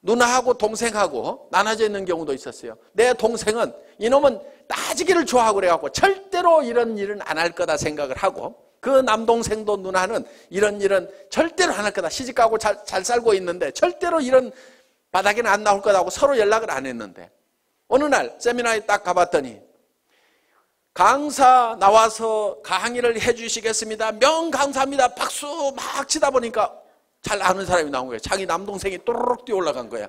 누나하고 동생하고 나눠져 있는 경우도 있었어요. 내 동생은 이놈은 따지기를 좋아하고 그래갖고 절대로 이런 일은 안 할 거다 생각을 하고 그 남동생도 누나는 이런 일은 절대로 안 할 거다. 시집가고 잘 살고 있는데 절대로 이런 바닥에는 안 나올 거다 하고 서로 연락을 안 했는데 어느 날 세미나에 딱 가봤더니 강사 나와서 강의를 해주시겠습니다. 명감사합니다. 박수 막 치다 보니까 잘 아는 사람이 나온 거예요. 자기 남동생이 또르륵 뛰어 올라간 거야.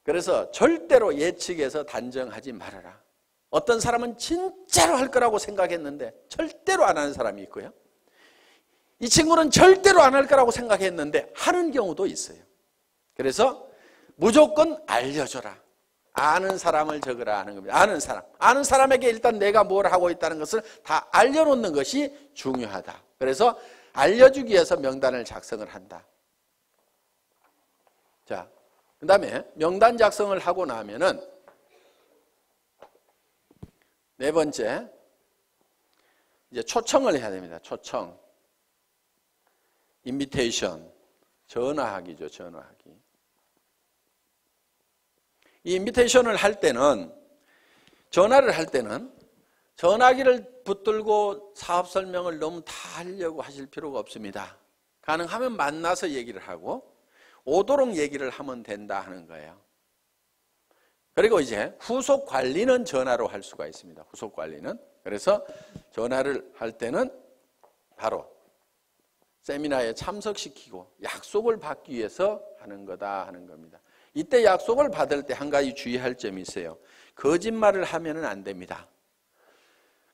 그래서 절대로 예측해서 단정하지 말아라. 어떤 사람은 진짜로 할 거라고 생각했는데 절대로 안 하는 사람이 있고요. 이 친구는 절대로 안 할 거라고 생각했는데 하는 경우도 있어요. 그래서 무조건 알려줘라. 아는 사람을 적으라 하는 겁니다. 아는 사람에게 일단 내가 뭘 하고 있다는 것을 다 알려놓는 것이 중요하다. 그래서 알려주기 위해서 명단을 작성을 한다. 자, 그 다음에 명단 작성을 하고 나면은 네 번째, 이제 초청을 해야 됩니다. 초청. 인비테이션, 전화하기죠. 전화하기. 이 인비테이션을 할 때는, 전화를 할 때는 전화기를 붙들고 사업 설명을 너무 다 하려고 하실 필요가 없습니다. 가능하면 만나서 얘기를 하고 오도록 얘기를 하면 된다 하는 거예요. 그리고 이제 후속 관리는 전화로 할 수가 있습니다. 후속 관리는. 그래서 전화를 할 때는 바로 세미나에 참석시키고 약속을 받기 위해서 하는 거다 하는 겁니다. 이때 약속을 받을 때 한 가지 주의할 점이 있어요. 거짓말을 하면 안 됩니다.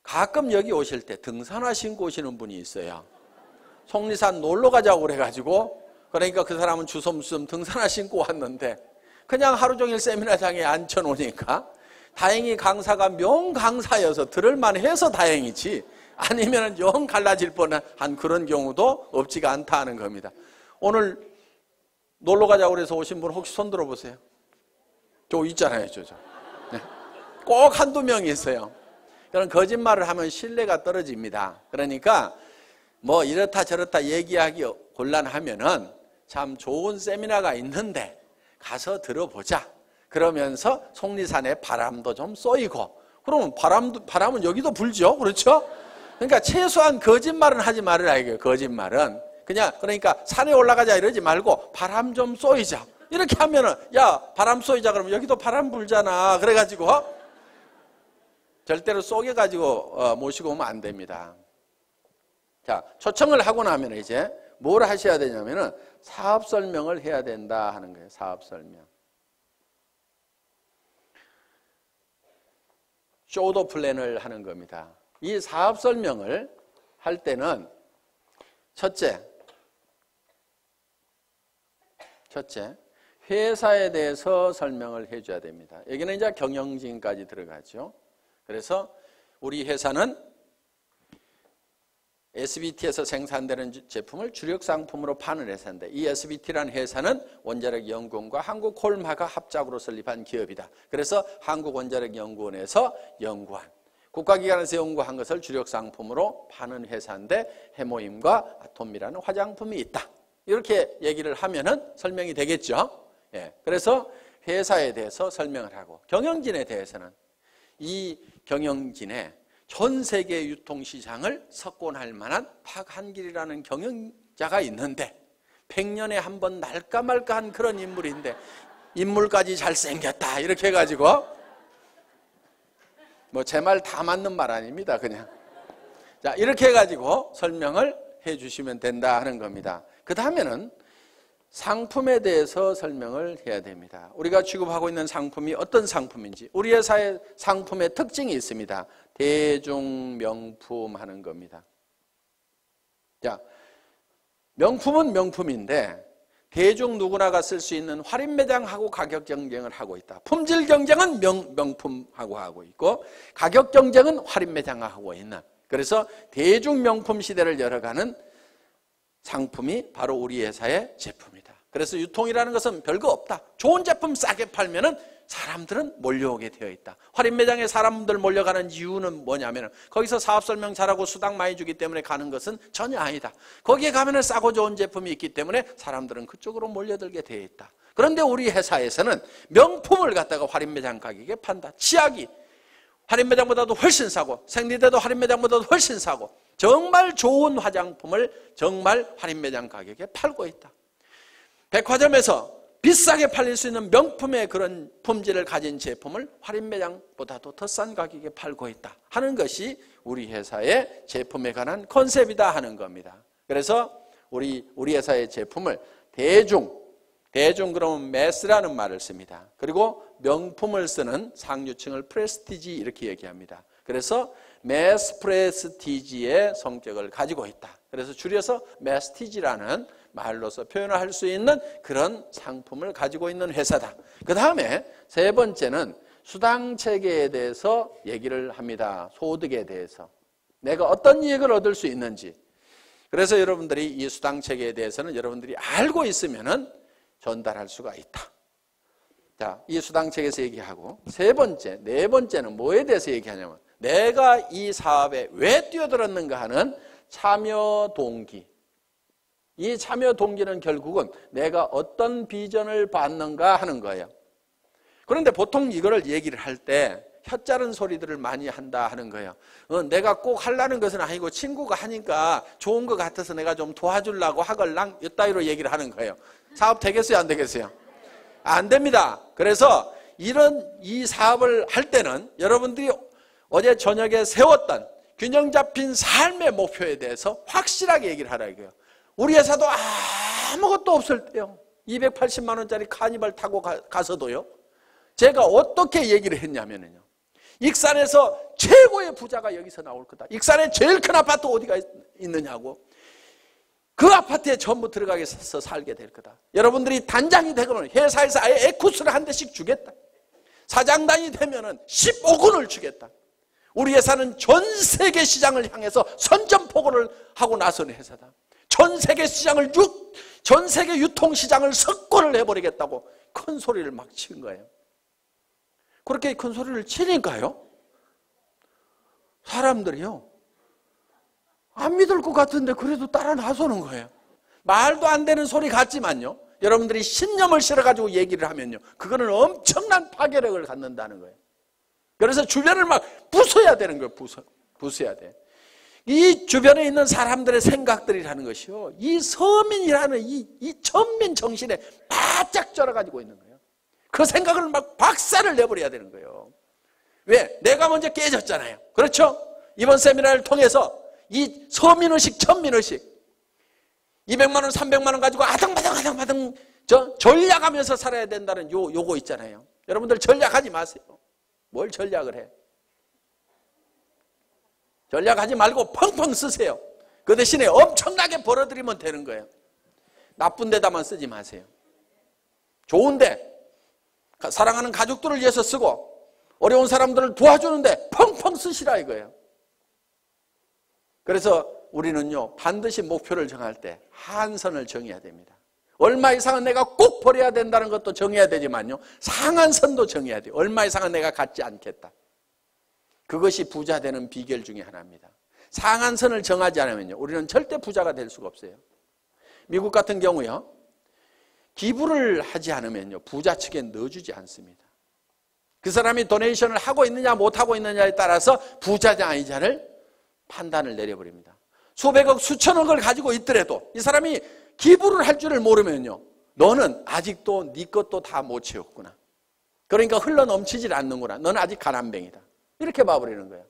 가끔 여기 오실 때 등산화 신고 오시는 분이 있어요. 속리산 놀러 가자고 그래가지고, 그러니까 그 사람은 주섬주섬 등산화 신고 왔는데 그냥 하루 종일 세미나장에 앉혀놓으니까 다행히 강사가 명강사여서 들을만 해서 다행이지, 아니면 영 갈라질 뻔한 그런 경우도 없지가 않다 하는 겁니다. 오늘 놀러 가자고 그래서 오신 분 혹시 손 들어보세요. 저 있잖아요. 저. 네. 꼭 한두 명이 있어요. 그런 거짓말을 하면 신뢰가 떨어집니다. 그러니까 뭐 이렇다 저렇다 얘기하기 곤란하면은 참 좋은 세미나가 있는데 가서 들어보자. 그러면서 속리산에 바람도 좀 쏘이고, 그러면 바람은 여기도 불죠. 그렇죠? 그러니까 최소한 거짓말은 하지 말으라 이거예요. 거짓말은 그러니까 산에 올라가자 이러지 말고 바람 좀 쏘이자 이렇게 하면은, 야 바람 쏘이자 그러면 여기도 바람 불잖아. 그래가지고 절대로 쏘개가지고 모시고 오면 안 됩니다. 자, 초청을 하고 나면 이제 뭘 하셔야 되냐면은 사업 설명을 해야 된다 하는 거예요. 사업 설명. 쇼더 플랜을 하는 겁니다. 이 사업 설명을 할 때는 첫째, 회사에 대해서 설명을 해줘야 됩니다. 여기는 이제 경영진까지 들어가죠. 그래서 우리 회사는 SBT에서 생산되는 제품을 주력 상품으로 파는 회사인데, 이 SBT라는 회사는 원자력연구원과 한국콜마가 합작으로 설립한 기업이다. 그래서 한국원자력연구원에서 연구한, 국가기관에서 연구한 것을 주력 상품으로 파는 회사인데 해모임과 아톰이라는 화장품이 있다. 이렇게 얘기를 하면은 설명이 되겠죠. 예, 그래서 회사에 대해서 설명을 하고, 경영진에 대해서는 이 경영진의 전 세계 유통시장을 석권할 만한 박한길이라는 경영자가 있는데 100년에 한 번 날까 말까한 그런 인물인데 인물까지 잘생겼다 이렇게 해가지고, 뭐 제 말 다 맞는 말 아닙니다. 그냥 자 이렇게 해가지고 설명을 해주시면 된다 하는 겁니다. 그 다음에는 상품에 대해서 설명을 해야 됩니다. 우리가 취급하고 있는 상품이 어떤 상품인지, 우리 회사의 상품의 특징이 있습니다. 대중명품 하는 겁니다. 자, 명품은 명품인데 대중 누구나가 쓸 수 있는 할인매장하고 가격 경쟁을 하고 있다. 품질 경쟁은 명품하고 하고 있고, 가격 경쟁은 할인매장하고 하고 있는, 그래서 대중명품 시대를 열어가는 상품이 바로 우리 회사의 제품이다. 그래서 유통이라는 것은 별거 없다. 좋은 제품 싸게 팔면은 사람들은 몰려오게 되어 있다. 할인 매장에 사람들 몰려가는 이유는 뭐냐면 거기서 사업 설명 잘하고 수당 많이 주기 때문에 가는 것은 전혀 아니다. 거기에 가면은 싸고 좋은 제품이 있기 때문에 사람들은 그쪽으로 몰려들게 되어 있다. 그런데 우리 회사에서는 명품을 갖다가 할인 매장 가격에 판다. 치약이 할인 매장보다도 훨씬 싸고, 생리대도 할인 매장보다도 훨씬 싸고, 정말 좋은 화장품을 정말 할인 매장 가격에 팔고 있다. 백화점에서 비싸게 팔릴 수 있는 명품의 그런 품질을 가진 제품을 할인 매장보다도 더 싼 가격에 팔고 있다 하는 것이 우리 회사의 제품에 관한 컨셉이다 하는 겁니다. 그래서 우리 회사의 제품을 대중 그러면 매스라는 말을 씁니다. 그리고 명품을 쓰는 상류층을 프레스티지 이렇게 얘기합니다. 그래서 매스 프레스티지의 성격을 가지고 있다. 그래서 줄여서 매스티지라는 말로서 표현할 수 있는 그런 상품을 가지고 있는 회사다. 그 다음에 세 번째는 수당 체계에 대해서 얘기를 합니다. 소득에 대해서 내가 어떤 이익을 얻을 수 있는지. 그래서 여러분들이 이 수당 체계에 대해서는 여러분들이 알고 있으면은 전달할 수가 있다. 자, 이 수당 체계에서 얘기하고, 네 번째는 뭐에 대해서 얘기하냐면 내가 이 사업에 왜 뛰어들었는가 하는 참여 동기. 이 참여 동기는 결국은 내가 어떤 비전을 받는가 하는 거예요. 그런데 보통 이거를 얘기를 할 때 혀짜른 소리들을 많이 한다 하는 거예요. 내가 꼭 하려는 것은 아니고 친구가 하니까 좋은 것 같아서 내가 좀 도와주려고 하걸랑 이따위로 얘기를 하는 거예요. 사업 되겠어요, 안 되겠어요? 안 됩니다. 그래서 이 사업을 할 때는 여러분들이 어제 저녁에 세웠던 균형 잡힌 삶의 목표에 대해서 확실하게 얘기를 하라 이거예요. 우리 회사도 아무것도 없을 때요, 280만 원짜리 카니발 타고 가서도요, 제가 어떻게 얘기를 했냐면요, 익산에서 최고의 부자가 여기서 나올 거다. 익산에 제일 큰 아파트 어디가 있느냐고. 그 아파트에 전부 들어가서 살게 될 거다. 여러분들이 단장이 되면 회사에서 아예 에쿠스를 한 대씩 주겠다. 사장단이 되면 15군을 주겠다. 우리 회사는 전 세계 시장을 향해서 선전포고를 하고 나선 회사다. 전 세계 시장을 전 세계 유통시장을 석권을 해버리겠다고 큰 소리를 막 친 거예요. 그렇게 큰 소리를 치니까요, 사람들이요, 안 믿을 것 같은데 그래도 따라 나서는 거예요. 말도 안 되는 소리 같지만요, 여러분들이 신념을 실어가지고 얘기를 하면요, 그거는 엄청난 파괴력을 갖는다는 거예요. 그래서 주변을 막 부숴야 되는 거예요. 부숴야 돼. 이 주변에 있는 사람들의 생각들이라는 것이요, 이 서민이라는 이 천민 정신에 바짝 쩔어가지고 있는 거예요. 그 생각을 막 박살을 내버려야 되는 거예요. 왜? 내가 먼저 깨졌잖아요. 그렇죠? 이번 세미나를 통해서 이 서민의식, 천민의식, 200만 원, 300만 원 가지고 아등바등 전략하면서 살아야 된다는 요거 있잖아요. 여러분들 전략하지 마세요. 뭘 전략을 해? 전략하지 말고 펑펑 쓰세요. 그 대신에 엄청나게 벌어들이면 되는 거예요. 나쁜 데다만 쓰지 마세요. 좋은데, 사랑하는 가족들을 위해서 쓰고 어려운 사람들을 도와주는데 펑펑 쓰시라 이거예요. 그래서 우리는요, 반드시 목표를 정할 때 한선을 정해야 됩니다. 얼마 이상은 내가 꼭 버려야 된다는 것도 정해야 되지만요, 상한선도 정해야 돼요. 얼마 이상은 내가 갖지 않겠다. 그것이 부자 되는 비결 중에 하나입니다. 상한선을 정하지 않으면요, 우리는 절대 부자가 될 수가 없어요. 미국 같은 경우요, 기부를 하지 않으면요, 부자 측에 넣어주지 않습니다. 그 사람이 도네이션을 하고 있느냐 못하고 있느냐에 따라서 부자냐 아니냐를 판단을 내려버립니다. 수백억 수천억을 가지고 있더라도 이 사람이 기부를 할 줄을 모르면요, 너는 아직도 네 것도 다 못 채웠구나. 그러니까 흘러넘치질 않는구나. 너는 아직 가난뱅이다. 이렇게 봐버리는 거예요.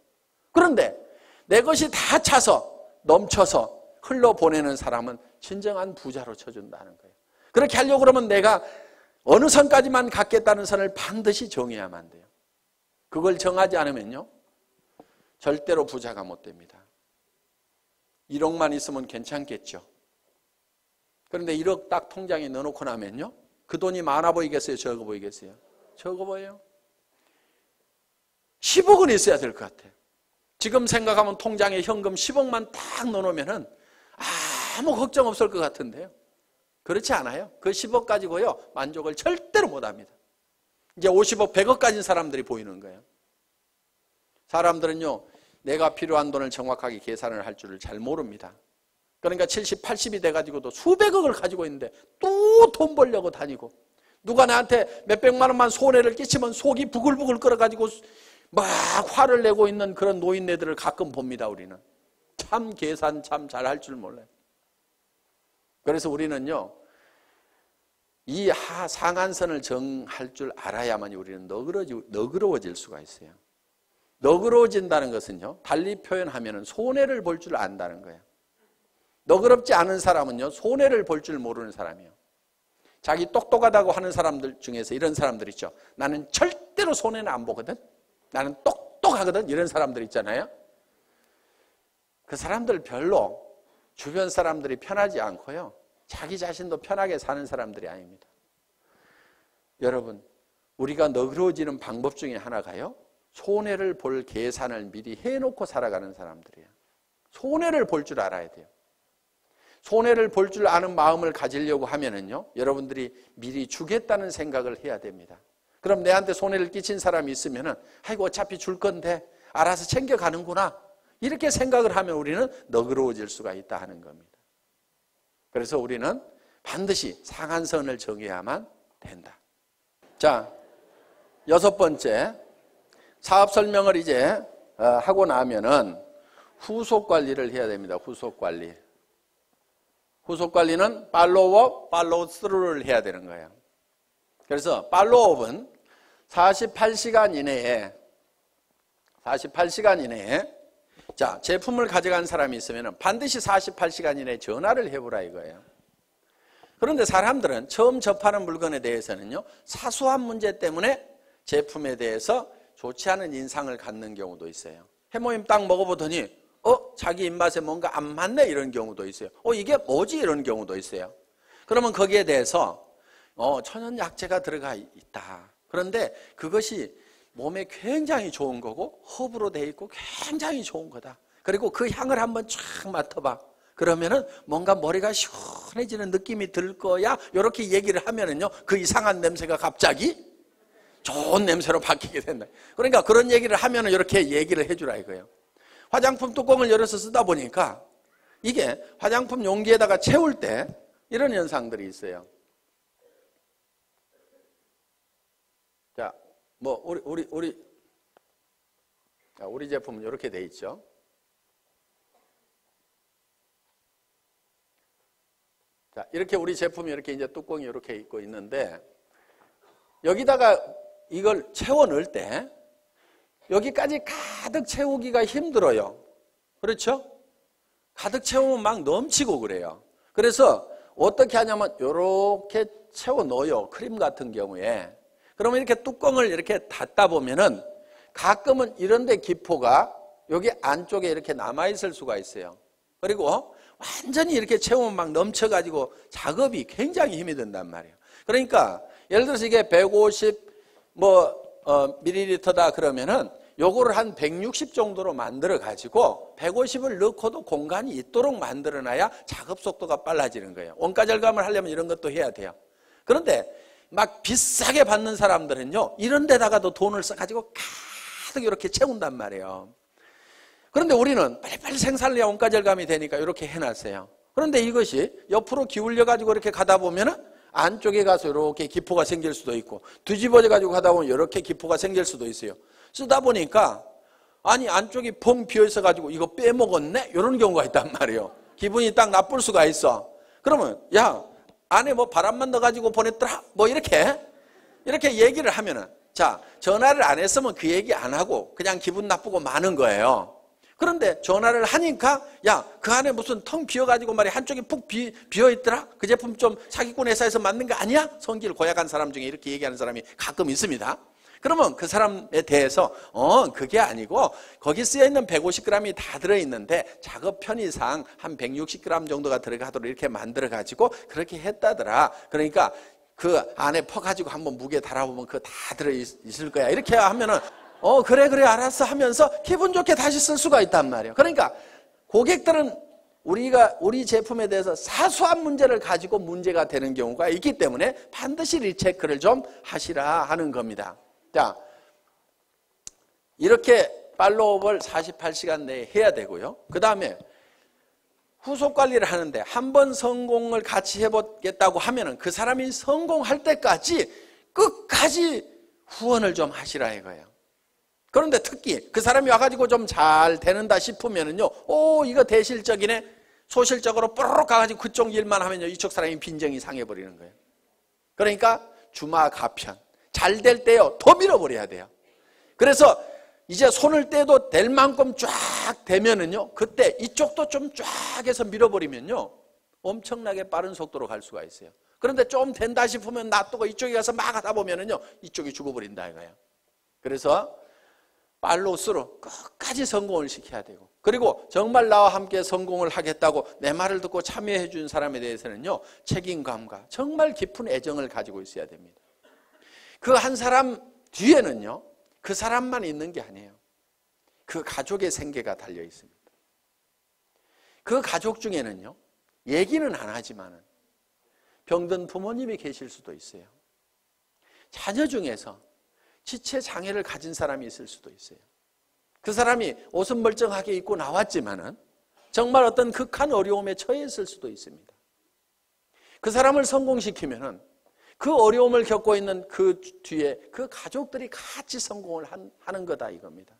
그런데 내 것이 다 차서 넘쳐서 흘러보내는 사람은 진정한 부자로 쳐준다는 거예요. 그렇게 하려고 그러면 내가 어느 선까지만 갖겠다는 선을 반드시 정해야만 돼요. 그걸 정하지 않으면요, 절대로 부자가 못 됩니다. 1억만 있으면 괜찮겠죠. 그런데 1억 딱 통장에 넣어놓고 나면요, 그 돈이 많아 보이겠어요? 적어 보이겠어요? 적어 보여요. 10억은 있어야 될 것 같아요. 지금 생각하면 통장에 현금 10억만 딱 넣어놓으면 아무 걱정 없을 것 같은데요. 그렇지 않아요. 그 10억 가지고요, 만족을 절대로 못합니다. 이제 50억, 100억 가진 사람들이 보이는 거예요. 사람들은요, 내가 필요한 돈을 정확하게 계산을 할 줄을 잘 모릅니다. 그러니까 70, 80이 돼가지고도 수백억을 가지고 있는데 또 돈 벌려고 다니고, 누가 나한테 몇백만 원만 손해를 끼치면 속이 부글부글 끓어가지고 막 화를 내고 있는 그런 노인네들을 가끔 봅니다. 우리는 참 계산 참 잘 할 줄 몰라요. 그래서 우리는요, 이 상한선을 정할 줄 알아야만 우리는 너그러워질 수가 있어요. 너그러워진다는 것은요, 달리 표현하면 손해를 볼 줄 안다는 거예요. 너그럽지 않은 사람은요, 손해를 볼 줄 모르는 사람이에요. 자기 똑똑하다고 하는 사람들 중에서 이런 사람들 있죠. 나는 절대로 손해는 안 보거든. 나는 똑똑하거든. 이런 사람들 있잖아요. 그 사람들 별로 주변 사람들이 편하지 않고요, 자기 자신도 편하게 사는 사람들이 아닙니다. 여러분, 우리가 너그러워지는 방법 중에 하나가요, 손해를 볼 계산을 미리 해놓고 살아가는 사람들이에요. 손해를 볼 줄 알아야 돼요. 손해를 볼 줄 아는 마음을 가지려고 하면은요, 여러분들이 미리 주겠다는 생각을 해야 됩니다. 그럼 내한테 손해를 끼친 사람이 있으면은, 아이고 어차피 줄 건데 알아서 챙겨가는구나, 이렇게 생각을 하면 우리는 너그러워질 수가 있다 하는 겁니다. 그래서 우리는 반드시 상한선을 정해야만 된다. 자, 6번째, 사업 설명을 이제 하고 나면은 후속 관리를 해야 됩니다. 후속 관리. 후속 관리는 팔로우업, 팔로우 스루를 해야 되는 거예요. 그래서 팔로우업은 48시간 이내에 자, 제품을 가져간 사람이 있으면 반드시 48시간 이내에 전화를 해보라 이거예요. 그런데 사람들은 처음 접하는 물건에 대해서는요, 사소한 문제 때문에 제품에 대해서 좋지 않은 인상을 갖는 경우도 있어요. 해모임 딱 먹어보더니 자기 입맛에 뭔가 안 맞네 이런 경우도 있어요. 이게 뭐지 이런 경우도 있어요. 그러면 거기에 대해서 천연약재가 들어가 있다. 그런데 그것이 몸에 굉장히 좋은 거고 허브로 돼 있고 굉장히 좋은 거다. 그리고 그 향을 한번 쫙 맡아봐. 그러면은 뭔가 머리가 시원해지는 느낌이 들 거야. 이렇게 얘기를 하면은요, 그 이상한 냄새가 갑자기 좋은 냄새로 바뀌게 된다. 그러니까 그런 얘기를 하면은 이렇게 얘기를 해주라 이거예요. 화장품 뚜껑을 열어서 쓰다 보니까 이게 화장품 용기에다가 채울 때 이런 현상들이 있어요. 자, 뭐 우리 제품은 이렇게 돼 있죠. 자, 이렇게 우리 제품이 이렇게 이제 뚜껑이 이렇게 있고 있는데 여기다가 이걸 채워 넣을 때 여기까지 가득 채우기가 힘들어요. 그렇죠? 가득 채우면 막 넘치고 그래요. 그래서 어떻게 하냐면 이렇게 채워 넣어요. 크림 같은 경우에. 그러면 이렇게 뚜껑을 이렇게 닫다 보면은 가끔은 이런 데 기포가 여기 안쪽에 이렇게 남아있을 수가 있어요. 그리고 완전히 이렇게 채우면 막 넘쳐가지고 작업이 굉장히 힘이 든단 말이에요. 그러니까 예를 들어서 이게 150 밀리리터다 그러면은 요거를 한 160 정도로 만들어 가지고 150을 넣고도 공간이 있도록 만들어 놔야 작업 속도가 빨라지는 거예요. 원가 절감을 하려면 이런 것도 해야 돼요. 그런데 막 비싸게 받는 사람들은요, 이런 데다가도 돈을 써가지고 가득 이렇게 채운단 말이에요. 그런데 우리는 빨리빨리 생산을 해야 원가 절감이 되니까 이렇게 해놨어요. 그런데 이것이 옆으로 기울여가지고 이렇게 가다 보면은 안쪽에 가서 이렇게 기포가 생길 수도 있고, 뒤집어져가지고 가다 보면 이렇게 기포가 생길 수도 있어요. 쓰다 보니까 아니 안쪽이 펑 비어 있어가지고 이거 빼먹었네? 이런 경우가 있단 말이에요. 기분이 딱 나쁠 수가 있어. 그러면 야, 안에 뭐 바람만 넣어가지고 보냈더라? 뭐 이렇게 얘기를 하면은, 자, 전화를 안 했으면 그 얘기 안 하고 그냥 기분 나쁘고 마는 거예요. 그런데 전화를 하니까 야, 그 안에 무슨 텅 비어가지고 말이야 한쪽이 푹 비어있더라? 그 제품 좀 사기꾼 회사에서 만든 거 아니야? 성질 고약한 사람 중에 이렇게 얘기하는 사람이 가끔 있습니다. 그러면 그 사람에 대해서 그게 아니고 거기 쓰여있는 150g이 다 들어있는데 작업 편의상 한 160g 정도가 들어가도록 이렇게 만들어가지고 그렇게 했다더라. 그러니까 그 안에 퍼가지고 한번 무게 달아보면 그거 다 들어있을 거야. 이렇게 하면은 그래 알았어 하면서 기분 좋게 다시 쓸 수가 있단 말이에요. 그러니까 고객들은 우리 제품에 대해서 사소한 문제를 가지고 문제가 되는 경우가 있기 때문에 반드시 리체크를 좀 하시라 하는 겁니다. 자, 이렇게 팔로우업을 48시간 내에 해야 되고요. 그 다음에 후속 관리를 하는데 한 번 성공을 같이 해보겠다고 하면은 그 사람이 성공할 때까지 끝까지 후원을 좀 하시라 이거예요. 그런데 특히 그 사람이 와가지고 좀 잘 되는다 싶으면은요, 이거 대실적이네. 소실적으로 뽀로록 가가지고 그쪽 일만 하면요, 이쪽 사람이 빈정이 상해버리는 거예요. 그러니까 주마가편. 잘 될 때요, 더 밀어버려야 돼요. 그래서 이제 손을 떼도 될 만큼 쫙 되면은요, 그때 이쪽도 좀 쫙 해서 밀어버리면요, 엄청나게 빠른 속도로 갈 수가 있어요. 그런데 좀 된다 싶으면 놔두고 이쪽에 가서 막 하다 보면은요, 이쪽이 죽어버린다 이거예요. 그래서 팔로우스루 끝까지 성공을 시켜야 되고, 그리고 정말 나와 함께 성공을 하겠다고 내 말을 듣고 참여해 준 사람에 대해서는요, 책임감과 정말 깊은 애정을 가지고 있어야 됩니다. 그 한 사람 뒤에는요, 그 사람만 있는 게 아니에요. 그 가족의 생계가 달려 있습니다. 그 가족 중에는요, 얘기는 안 하지만은 병든 부모님이 계실 수도 있어요. 자녀 중에서 지체 장애를 가진 사람이 있을 수도 있어요. 그 사람이 옷은 멀쩡하게 입고 나왔지만은 정말 어떤 극한 어려움에 처해 있을 수도 있습니다. 그 사람을 성공시키면은 그 어려움을 겪고 있는 그 뒤에 그 가족들이 같이 성공을 하는 거다 이겁니다.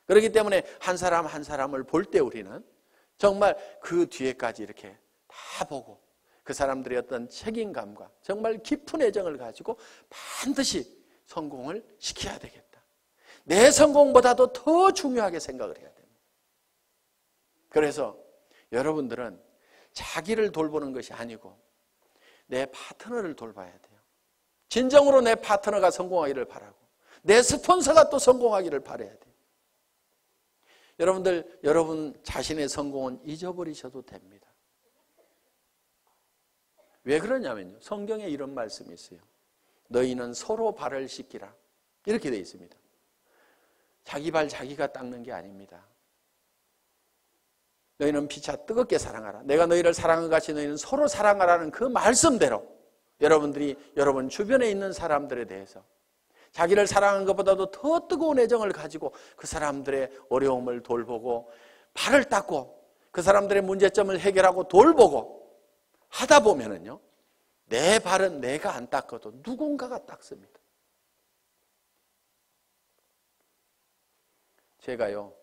그렇기 때문에 한 사람 한 사람을 볼 때 우리는 정말 그 뒤에까지 이렇게 다 보고 그 사람들의 어떤 책임감과 정말 깊은 애정을 가지고 반드시 성공을 시켜야 되겠다. 내 성공보다도 더 중요하게 생각을 해야 됩니다. 그래서 여러분들은 자기를 돌보는 것이 아니고 내 파트너를 돌봐야 돼요. 진정으로 내 파트너가 성공하기를 바라고 내 스폰서가 또 성공하기를 바라야 돼요. 여러분들, 여러분 자신의 성공은 잊어버리셔도 됩니다. 왜 그러냐면요, 성경에 이런 말씀이 있어요. 너희는 서로 발을 씻기라, 이렇게 되어 있습니다. 자기 발 자기가 닦는 게 아닙니다. 너희는 피차 뜨겁게 사랑하라. 내가 너희를 사랑한 같이 너희는 서로 사랑하라는 그 말씀대로 여러분들이 여러분 주변에 있는 사람들에 대해서 자기를 사랑하는 것보다도 더 뜨거운 애정을 가지고 그 사람들의 어려움을 돌보고 발을 닦고 그 사람들의 문제점을 해결하고 돌보고 하다 보면은요, 내 발은 내가 안 닦아도 누군가가 닦습니다. 제가요,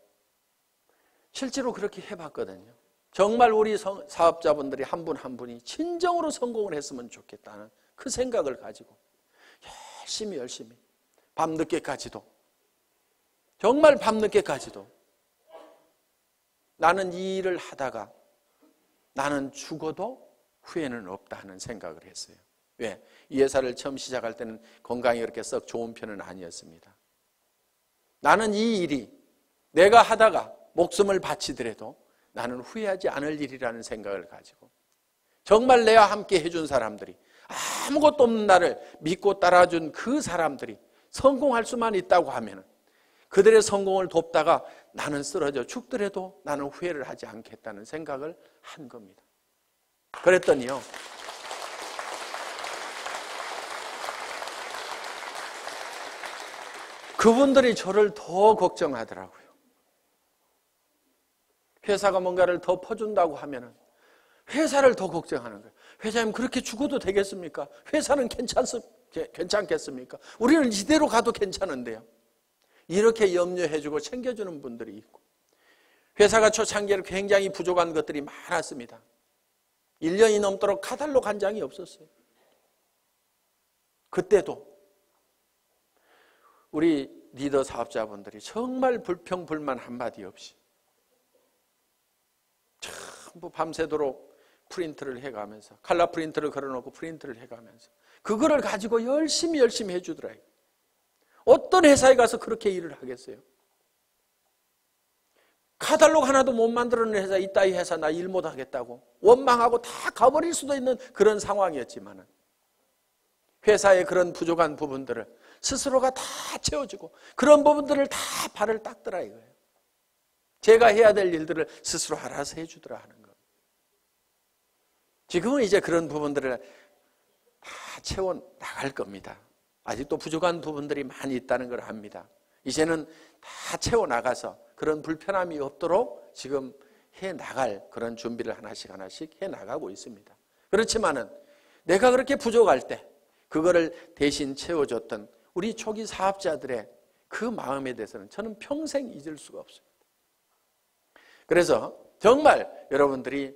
실제로 그렇게 해봤거든요. 정말 우리 사업자분들이 한 분 한 분이 진정으로 성공을 했으면 좋겠다는 그 생각을 가지고 열심히 밤늦게까지도, 정말 밤늦게까지도 나는 이 일을 하다가 나는 죽어도 후회는 없다 하는 생각을 했어요. 왜? 이 회사를 처음 시작할 때는 건강이 그렇게 썩 좋은 편은 아니었습니다. 나는 이 일이 내가 하다가 목숨을 바치더라도 나는 후회하지 않을 일이라는 생각을 가지고 정말 내와 함께 해준 사람들이, 아무것도 없는 나를 믿고 따라준 그 사람들이 성공할 수만 있다고 하면 그들의 성공을 돕다가 나는 쓰러져 죽더라도 나는 후회를 하지 않겠다는 생각을 한 겁니다. 그랬더니요, 그분들이 저를 더 걱정하더라고요. 회사가 뭔가를 더 퍼준다고 하면은 회사를 더 걱정하는 거예요. 회장님, 그렇게 죽어도 되겠습니까? 회사는 괜찮겠습니까? 우리는 이대로 가도 괜찮은데요. 이렇게 염려해주고 챙겨주는 분들이 있고, 회사가 초창기에 굉장히 부족한 것들이 많았습니다. 1년이 넘도록 카탈로그 한 장이 없었어요. 그때도 우리 리더 사업자분들이 정말 불평불만 한마디 없이 전부 밤새도록 프린트를 해가면서, 칼라 프린트를 걸어놓고 프린트를 해가면서 그거를 가지고 열심히 해주더라고요. 어떤 회사에 가서 그렇게 일을 하겠어요? 카탈로그 하나도 못 만들어낸 회사, 이따위 회사 나 일 못하겠다고 원망하고 다 가버릴 수도 있는 그런 상황이었지만 회사의 그런 부족한 부분들을 스스로가 다 채워주고 그런 부분들을 다 발을 닦더라 이거예요. 제가 해야 될 일들을 스스로 알아서 해주더라 하는 거. 지금은 이제 그런 부분들을 다 채워 나갈 겁니다. 아직도 부족한 부분들이 많이 있다는 걸 압니다. 이제는 다 채워 나가서 그런 불편함이 없도록 지금 해 나갈 그런 준비를 하나씩 해 나가고 있습니다. 그렇지만은 내가 그렇게 부족할 때 그거를 대신 채워줬던 우리 초기 사업자들의 그 마음에 대해서는 저는 평생 잊을 수가 없습니다. 그래서 정말 여러분들이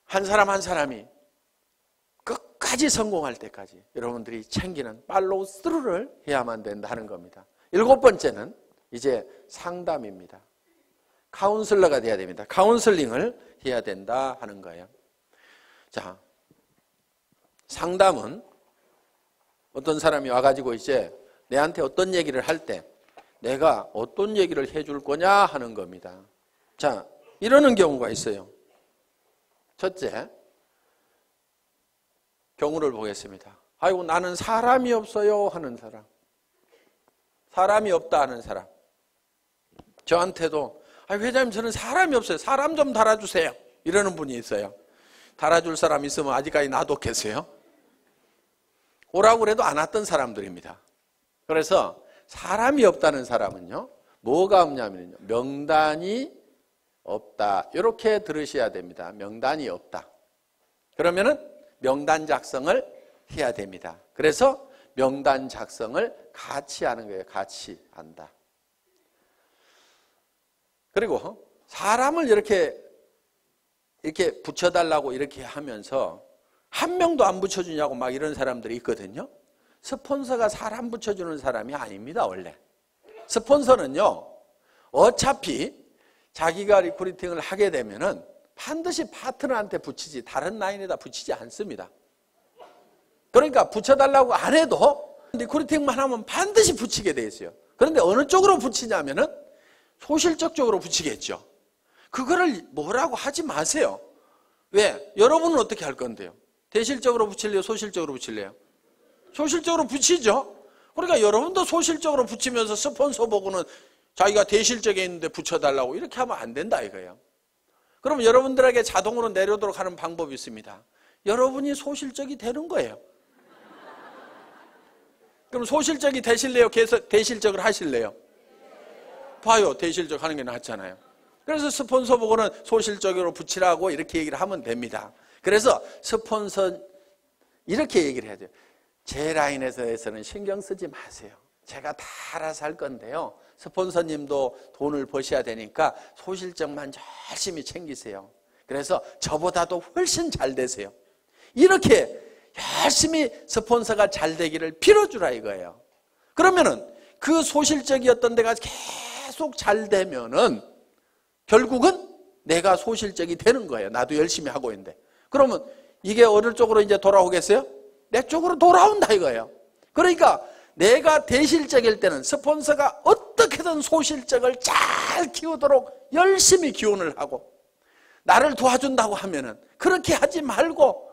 한 사람 한 사람이 끝까지 성공할 때까지 여러분들이 챙기는 팔로우 스루를 해야만 된다는 겁니다. 7번째는 이제 상담입니다. 카운슬러가 돼야 됩니다. 카운슬링을 해야 된다 하는 거예요. 자, 상담은 어떤 사람이 와가지고 이제 내한테 어떤 얘기를 할 때 내가 어떤 얘기를 해줄 거냐 하는 겁니다. 자, 이러는 경우가 있어요. 첫째, 경우를 보겠습니다. 아이고, 나는 사람이 없어요 하는 사람. 사람이 없다 하는 사람. 저한테도 회장님, 저는 사람이 없어요. 사람 좀 달아주세요. 이러는 분이 있어요. 달아줄 사람 있으면 아직까지 놔뒀겠어요? 오라고 그래도 안 왔던 사람들입니다. 그래서 사람이 없다는 사람은요, 뭐가 없냐면요, 명단이 없다. 이렇게 들으셔야 됩니다. 명단이 없다. 그러면은 명단 작성을 해야 됩니다. 그래서 명단 작성을 같이 하는 거예요. 같이 한다. 그리고 사람을 이렇게 붙여달라고 이렇게 하면서 한 명도 안 붙여주냐고 막 이런 사람들이 있거든요. 스폰서가 사람 붙여주는 사람이 아닙니다. 원래 스폰서는요, 어차피 자기가 리크루팅을 하게 되면은 반드시 파트너한테 붙이지 다른 라인에다 붙이지 않습니다. 그러니까 붙여달라고 안 해도 리크루팅만 하면 반드시 붙이게 돼 있어요. 그런데 어느 쪽으로 붙이냐면은 소실적 쪽으로 붙이겠죠. 그거를 뭐라고 하지 마세요. 왜? 여러분은 어떻게 할 건데요? 대실적으로 붙일래요? 소실적으로 붙일래요? 소실적으로 붙이죠. 그러니까 여러분도 소실적으로 붙이면서 스폰서 보고는 자기가 대실적에 있는데 붙여달라고 이렇게 하면 안 된다 이거예요. 그럼 여러분들에게 자동으로 내려오도록 하는 방법이 있습니다. 여러분이 소실적이 되는 거예요. 그럼 소실적이 되실래요? 대실적을 하실래요? 봐요. 대실적 하는 게 낫잖아요. 그래서 스폰서 보고는 소실적으로 붙이라고 이렇게 얘기를 하면 됩니다. 그래서 스폰서 이렇게 얘기를 해야 돼요. 제 라인에서는 신경 쓰지 마세요. 제가 다 알아서 할 건데요. 스폰서님도 돈을 버셔야 되니까 소실적만 열심히 챙기세요. 그래서 저보다도 훨씬 잘 되세요. 이렇게 열심히 스폰서가 잘 되기를 빌어주라 이거예요. 그러면은 그 소실적이었던 데가 계속 잘 되면은 결국은 내가 소실적이 되는 거예요. 나도 열심히 하고 있는데. 그러면 이게 어느 쪽으로 이제 돌아오겠어요? 내 쪽으로 돌아온다 이거예요. 그러니까 내가 대실적일 때는 스폰서가 어떻게든 소실적을 잘 키우도록 열심히 기원을 하고 나를 도와준다고 하면은 그렇게 하지 말고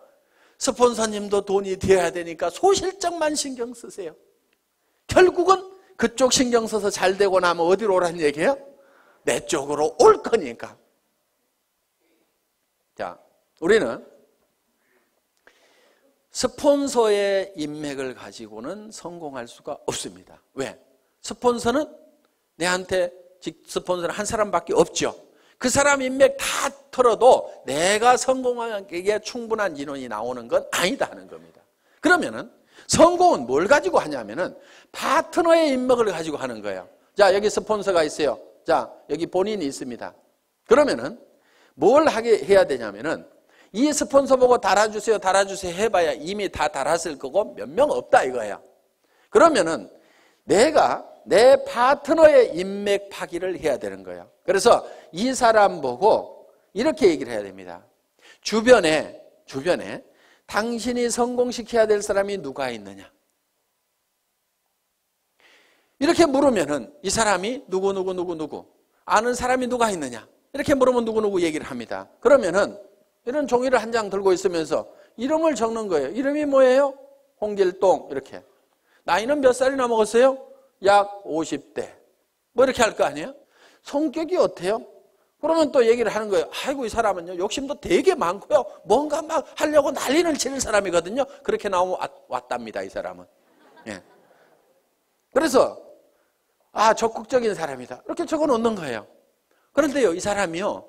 스폰서님도 돈이 되어야 되니까 소실적만 신경 쓰세요. 결국은 그쪽 신경 써서 잘 되고 나면 어디로 오라는 얘기예요? 내 쪽으로 올 거니까. 자, 우리는 스폰서의 인맥을 가지고는 성공할 수가 없습니다. 왜? 스폰서는 내한테 스폰서는 한 사람밖에 없죠. 그 사람 인맥 다 털어도 내가 성공하기에 충분한 인원이 나오는 건 아니다 하는 겁니다. 그러면은 성공은 뭘 가지고 하냐면은 파트너의 인맥을 가지고 하는 거예요. 자, 여기 스폰서가 있어요. 자, 여기 본인이 있습니다. 그러면은 뭘 해야 되냐면은 이 스폰서 보고 달아주세요, 달아주세요 해봐야 이미 다 달았을 거고 몇 명 없다 이거예요. 그러면은 내가 내 파트너의 인맥 파기를 해야 되는 거예요. 그래서 이 사람 보고 이렇게 얘기를 해야 됩니다. 주변에 당신이 성공시켜야 될 사람이 누가 있느냐? 이렇게 물으면은 이 사람이 누구 아는 사람이 누가 있느냐? 이렇게 물으면 누구 얘기를 합니다. 그러면은 이런 종이를 한 장 들고 있으면서 이름을 적는 거예요. 이름이 뭐예요? 홍길동 이렇게. 나이는 몇 살이나 먹었어요? 약 50대. 뭐 이렇게 할 거 아니에요? 성격이 어때요? 그러면 또 얘기를 하는 거예요. 아이고 이 사람은요 욕심도 되게 많고요. 뭔가 막 하려고 난리를 치는 사람이거든요. 그렇게 나오면 왔답니다 이 사람은. 예. 그래서 적극적인 사람이다. 이렇게 적어 놓는 거예요. 그런데요 이 사람이요.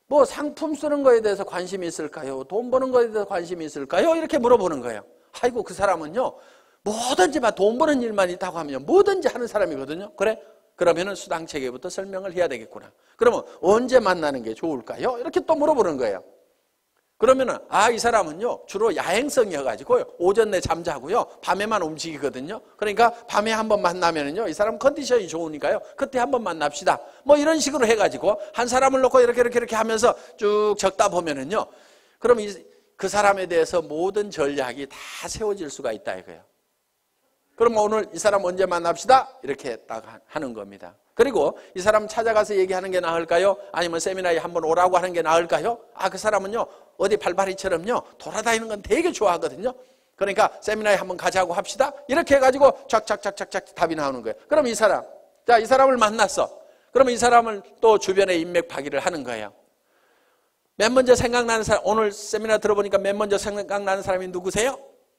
뭐 상품 쓰는 거에 대해서 관심이 있을까요? 돈 버는 거에 대해서 관심이 있을까요? 이렇게 물어보는 거예요. 아이고 그 사람은요 뭐든지 막 돈 버는 일만 있다고 하면 뭐든지 하는 사람이거든요. 그래? 그러면은 수당 체계부터 설명을 해야 되겠구나. 그러면 언제 만나는 게 좋을까요? 이렇게 또 물어보는 거예요. 그러면은 이 사람은요 주로 야행성이어가지고요 오전 내 잠자고요 밤에만 움직이거든요. 그러니까 밤에 한번 만나면은요 이 사람 컨디션이 좋으니까요 그때 한번 만납시다. 뭐 이런 식으로 해가지고 한 사람을 놓고 이렇게 하면서 쭉 적다 보면은요 그럼 그 사람에 대해서 모든 전략이 다 세워질 수가 있다 이거예요. 그럼 오늘 이 사람 언제 만납시다? 이렇게 딱 하는 겁니다. 그리고 이 사람 찾아가서 얘기하는 게 나을까요? 아니면 세미나에 한번 오라고 하는 게 나을까요? 그 사람은요 어디 발바리처럼요 돌아다니는 건 되게 좋아하거든요. 그러니까 세미나에 한번 가자고 합시다. 이렇게 해가지고 쫙쫙쫙쫙 답이 나오는 거예요. 그럼 이 사람을 만났어. 그러면 이 사람을 또 주변에 인맥 파기를 하는 거예요. 맨 먼저 생각나는 사람, 오늘 세미나 들어보니까 맨 먼저 생각나는 사람이 누구세요?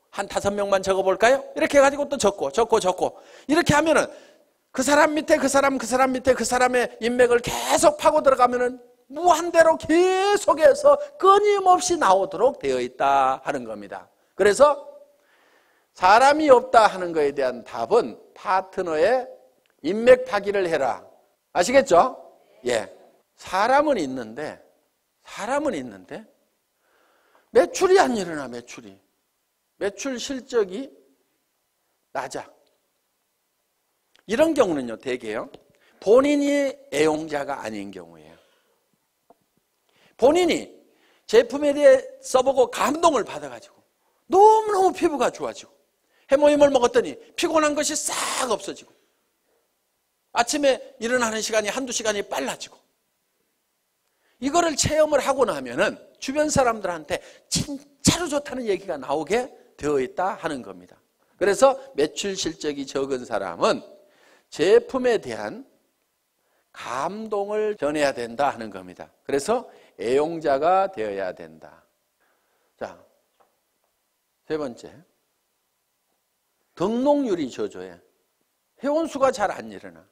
한 5명만 적어볼까요? 이렇게 해가지고 또 적고 이렇게 하면은 그 사람 밑에 그 사람의 인맥을 계속 파고 들어가면은 무한대로 계속해서 끊임없이 나오도록 되어 있다 하는 겁니다. 그래서 사람이 없다 하는 것에 대한 답은 파트너의 인맥 파기를 해라. 아시겠죠? 예. 사람은 있는데 매출이 안 일어나. 매출 실적이 낮아. 이런 경우는요, 대개요, 본인이 애용자가 아닌 경우예요. 본인이 제품에 대해 써보고 감동을 받아가지고 너무너무 피부가 좋아지고 해모임을 먹었더니 피곤한 것이 싹 없어지고 아침에 일어나는 시간이 한두 시간이 빨라지고, 이거를 체험을 하고 나면은 주변 사람들한테 진짜로 좋다는 얘기가 나오게 되어 있다 하는 겁니다. 그래서 매출 실적이 적은 사람은 제품에 대한 감동을 전해야 된다 하는 겁니다. 그래서 애용자가 되어야 된다. 자, 세 번째, 등록률이 저조해. 회원수가 잘 안 일어나.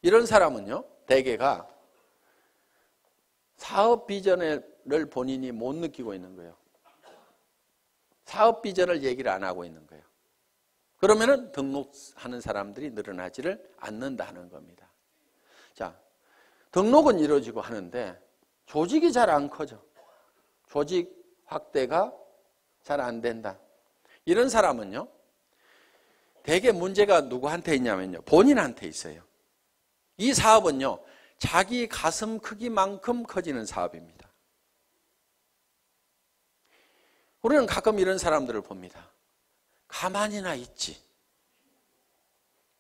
이런 사람은요, 대개가 사업 비전을 본인이 못 느끼고 있는 거예요. 사업 비전을 얘기를 안 하고 있는 거예요. 그러면은 등록하는 사람들이 늘어나지를 않는다는 겁니다. 자, 등록은 이루어지고 하는데 조직이 잘 안 커져. 조직 확대가 잘 안 된다. 이런 사람은요, 대개 문제가 누구한테 있냐면요, 본인한테 있어요. 이 사업은요, 자기 가슴 크기만큼 커지는 사업입니다. 우리는 가끔 이런 사람들을 봅니다. 가만히나 있지.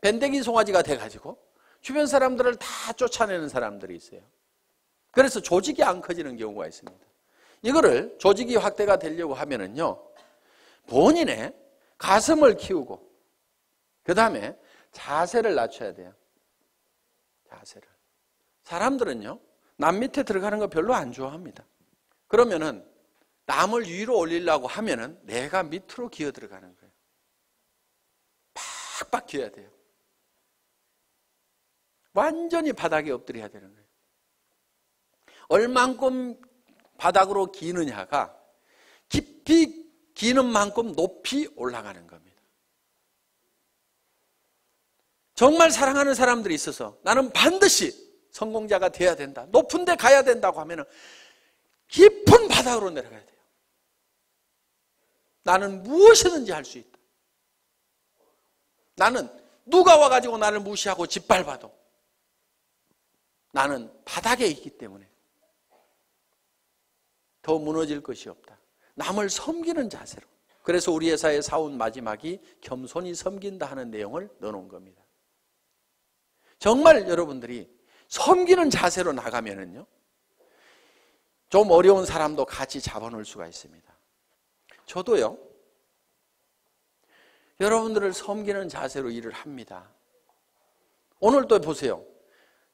밴댕이 송아지가 돼가지고 주변 사람들을 다 쫓아내는 사람들이 있어요. 그래서 조직이 안 커지는 경우가 있습니다. 이거를 조직이 확대가 되려고 하면은요, 본인의 가슴을 키우고 그 다음에 자세를 낮춰야 돼요. 자세를. 사람들은요, 남 밑에 들어가는 거 별로 안 좋아합니다. 그러면은 남을 위로 올리려고 하면은 내가 밑으로 기어 들어가는 거예요. 팍팍 기어야 돼요. 완전히 바닥에 엎드려야 되는 거예요. 얼만큼 바닥으로 기느냐가 깊이 기는 만큼 높이 올라가는 겁니다. 정말 사랑하는 사람들이 있어서 나는 반드시 성공자가 돼야 된다, 높은 데 가야 된다고 하면 깊은 바닥으로 내려가야 돼요. 나는 무엇이든지 할 수 있다. 나는 누가 와가지고 나를 무시하고 짓밟아도 나는 바닥에 있기 때문에 더 무너질 것이 없다. 남을 섬기는 자세로. 그래서 우리 회사의 사원 마지막이 겸손히 섬긴다 하는 내용을 넣어놓은 겁니다. 정말 여러분들이 섬기는 자세로 나가면은요, 좀 어려운 사람도 같이 잡아놓을 수가 있습니다. 저도요, 여러분들을 섬기는 자세로 일을 합니다. 오늘 또 보세요.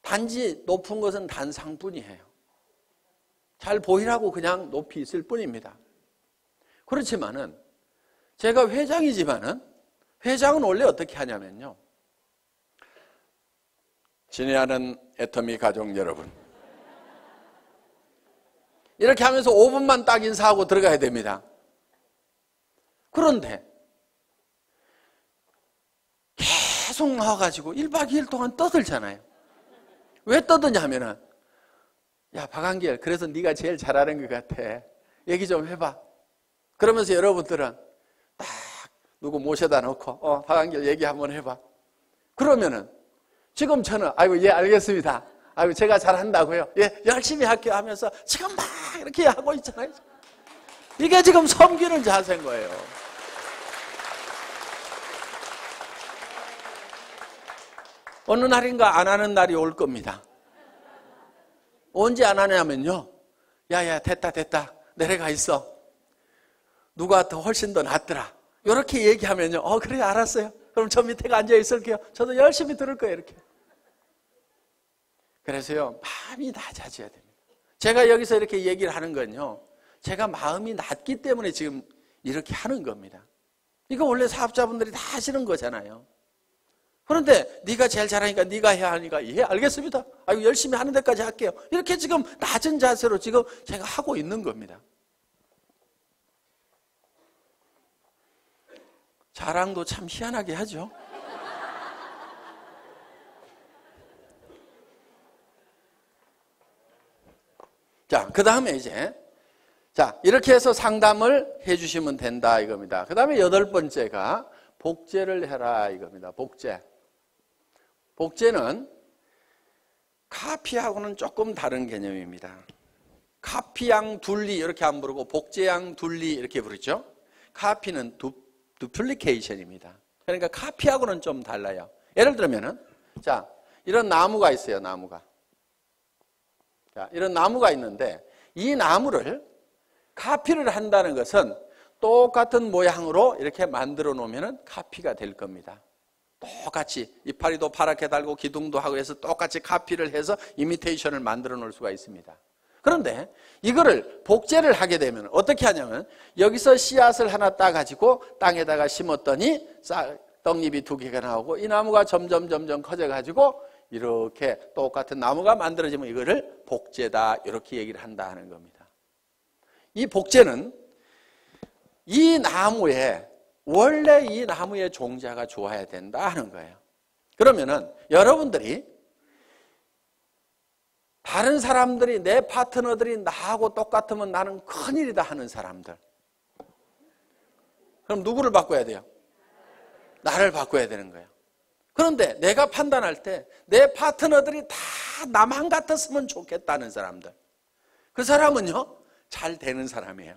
단지 높은 것은 단상뿐이에요. 잘 보이라고 그냥 높이 있을 뿐입니다. 그렇지만은 제가 회장이지만은 회장은 원래 어떻게 하냐면요, 친애하는 애터미 가족 여러분, 이렇게 하면서 5분만 딱 인사하고 들어가야 됩니다. 그런데 계속 나와가지고 1박 2일 동안 떠들잖아요. 왜 떠드냐 하면은, 야 박한결, 그래서 네가 제일 잘하는 것 같아, 얘기 좀 해봐. 그러면서 여러분들은 딱 누구 모셔다 놓고 박한결 얘기 한번 해봐. 그러면은 지금 저는 아이고 예 알겠습니다, 아이고 제가 잘한다고요, 예 열심히 할게요 하면서 지금 막 이렇게 하고 있잖아요. 이게 지금 섬기는 자세인 거예요. 어느 날인가 안 하는 날이 올 겁니다. 언제 안 하냐면요, 야야 됐다 내려가 있어, 누가 더 훨씬 더 낫더라, 이렇게 얘기하면요, 그래 알았어요, 그럼 저 밑에 앉아 있을게요, 저도 열심히 들을 거예요, 이렇게. 그래서요, 마음이 낮아져야 됩니다. 제가 여기서 이렇게 얘기를 하는 건요, 제가 마음이 낮기 때문에 지금 이렇게 하는 겁니다. 이거 원래 사업자분들이 다 하시는 거잖아요. 그런데 네가 제일 잘하니까 네가 해야 하니까 예 알겠습니다. 아이고 열심히 하는 데까지 할게요. 이렇게 지금 낮은 자세로 지금 제가 하고 있는 겁니다. 자랑도 참 희한하게 하죠. 자, 그 다음에 이제 이렇게 해서 상담을 해주시면 된다 이겁니다. 그 다음에 8번째가 복제를 해라 이겁니다. 복제는 카피하고는 조금 다른 개념입니다. 카피양 둘리 이렇게 안 부르고 복제양 둘리 이렇게 부르죠. 카피는 두플리케이션입니다. 그러니까 카피하고는 좀 달라요. 예를 들면은 이런 나무가 있어요. 이런 나무가 있는데 이 나무를 카피를 한다는 것은 똑같은 모양으로 이렇게 만들어 놓으면 카피가 될 겁니다. 똑같이 이파리도 파랗게 달고 기둥도 하고 해서 똑같이 카피를 해서 이미테이션을 만들어 놓을 수가 있습니다. 그런데 이거를 복제를 하게 되면 어떻게 하냐면 여기서 씨앗을 하나 따가지고 땅에다가 심었더니 떡잎이 2개가 나오고 이 나무가 점점 커져가지고 이렇게 똑같은 나무가 만들어지면 이거를 복제다 이렇게 얘기를 한다 하는 겁니다. 이 복제는 원래 이 나무의 종자가 좋아야 된다 하는 거예요. 그러면은 여러분들이 다른 사람들이 내 파트너들이 나하고 똑같으면 나는 큰일이다 하는 사람들, 그럼 누구를 바꿔야 돼요? 나를 바꿔야 되는 거예요. 그런데 내가 판단할 때 내 파트너들이 다 나만 같았으면 좋겠다는 사람들, 그 사람은요 잘 되는 사람이에요.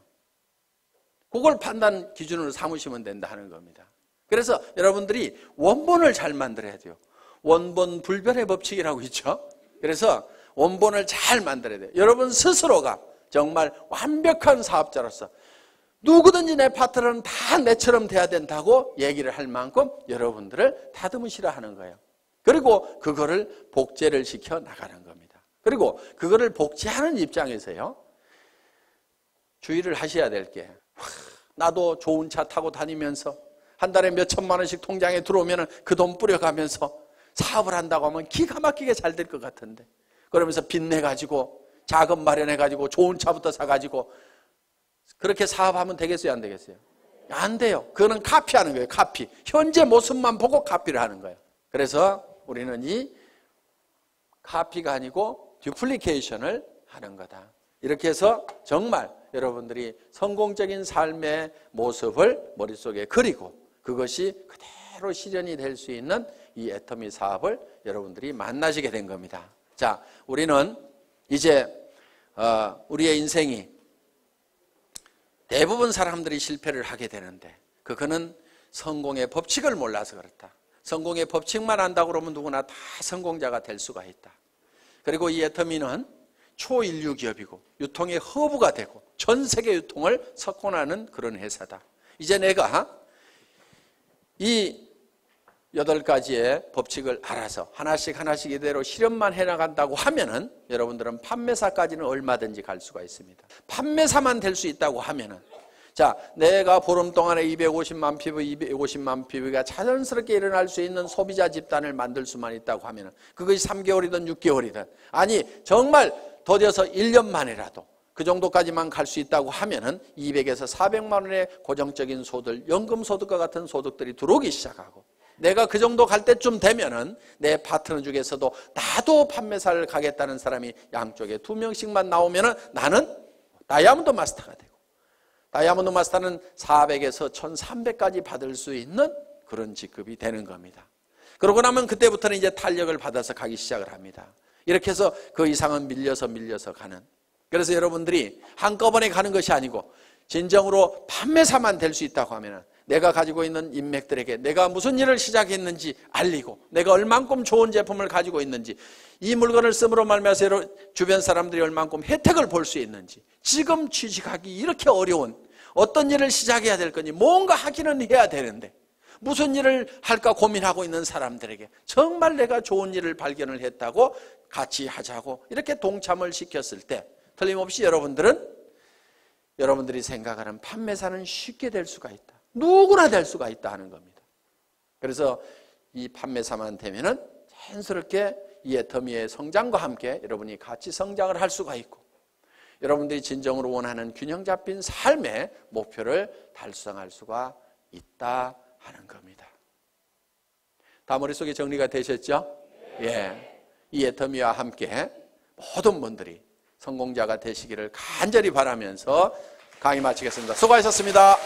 그걸 판단 기준으로 삼으시면 된다 하는 겁니다. 그래서 여러분들이 원본을 잘 만들어야 돼요. 원본 불변의 법칙이라고 있죠. 그래서 원본을 잘 만들어야 돼요. 여러분 스스로가 정말 완벽한 사업자로서 누구든지 내 파트너는 다 내처럼 돼야 된다고 얘기를 할 만큼 여러분들을 다듬으시라 하는 거예요. 그리고 그거를 복제를 시켜 나가는 겁니다. 그리고 그거를 복제하는 입장에서요 주의를 하셔야 될 게, 나도 좋은 차 타고 다니면서 한 달에 몇 천만 원씩 통장에 들어오면 그 돈 뿌려가면서 사업을 한다고 하면 기가 막히게 잘 될 것 같은데, 그러면서 빚내가지고 자금 마련해가지고 좋은 차부터 사가지고 그렇게 사업하면 되겠어요? 안 되겠어요? 안 돼요. 그거는 카피하는 거예요. 카피. 현재 모습만 보고 카피를 하는 거예요. 그래서 우리는 이 카피가 아니고 듀플리케이션을 하는 거다. 이렇게 해서 정말 여러분들이 성공적인 삶의 모습을 머릿속에 그리고 그것이 그대로 실현이 될 수 있는 이 애터미 사업을 여러분들이 만나시게 된 겁니다. 자, 우리는 이제 우리의 인생이 대부분 사람들이 실패를 하게 되는데 그거는 성공의 법칙을 몰라서 그렇다. 성공의 법칙만 안다고 그러면 누구나 다 성공자가 될 수가 있다. 그리고 이 애터미는 초인류 기업이고 유통의 허브가 되고 전 세계 유통을 석권하는 그런 회사다. 이제 내가 이 8가지의 법칙을 알아서 하나씩 이대로 실현만 해나간다고 하면은 여러분들은 판매사까지는 얼마든지 갈 수가 있습니다. 판매사만 될 수 있다고 하면은, 자, 내가 보름 동안에 250만 피부, 250만 피부가 자연스럽게 일어날 수 있는 소비자 집단을 만들 수만 있다고 하면은 그것이 3개월이든 6개월이든, 아니 정말 더뎌서 1년 만이라도 그 정도까지만 갈 수 있다고 하면은 200에서 400만 원의 고정적인 소득, 연금소득과 같은 소득들이 들어오기 시작하고, 내가 그 정도 갈 때쯤 되면은 내 파트너 중에서도 나도 판매사를 가겠다는 사람이 양쪽에 2명씩만 나오면은 나는 다이아몬드 마스터가 되고, 다이아몬드 마스터는 400에서 1300까지 받을 수 있는 그런 직급이 되는 겁니다. 그러고 나면 그때부터는 이제 탄력을 받아서 가기 시작을 합니다. 이렇게 해서 그 이상은 밀려서 가는. 그래서 여러분들이 한꺼번에 가는 것이 아니고 진정으로 판매사만 될 수 있다고 하면 내가 가지고 있는 인맥들에게 내가 무슨 일을 시작했는지 알리고, 내가 얼만큼 좋은 제품을 가지고 있는지, 이 물건을 씀으로 말미암아 주변 사람들이 얼만큼 혜택을 볼 수 있는지, 지금 취직하기 이렇게 어려운 어떤 일을 시작해야 될 건지, 뭔가 하기는 해야 되는데 무슨 일을 할까 고민하고 있는 사람들에게 정말 내가 좋은 일을 발견을 했다고 같이 하자고 이렇게 동참을 시켰을 때 틀림없이 여러분들이 생각하는 판매사는 쉽게 될 수가 있다. 누구나 될 수가 있다 하는 겁니다. 그래서 이 판매사만 되면은 자연스럽게 이 애터미의 성장과 함께 여러분이 같이 성장을 할 수가 있고, 여러분들이 진정으로 원하는 균형 잡힌 삶의 목표를 달성할 수가 있다 하는 겁니다. 다 머릿속에 정리가 되셨죠? 예. 이 애터미와 함께 모든 분들이 성공자가 되시기를 간절히 바라면서 강의 마치겠습니다. 수고하셨습니다.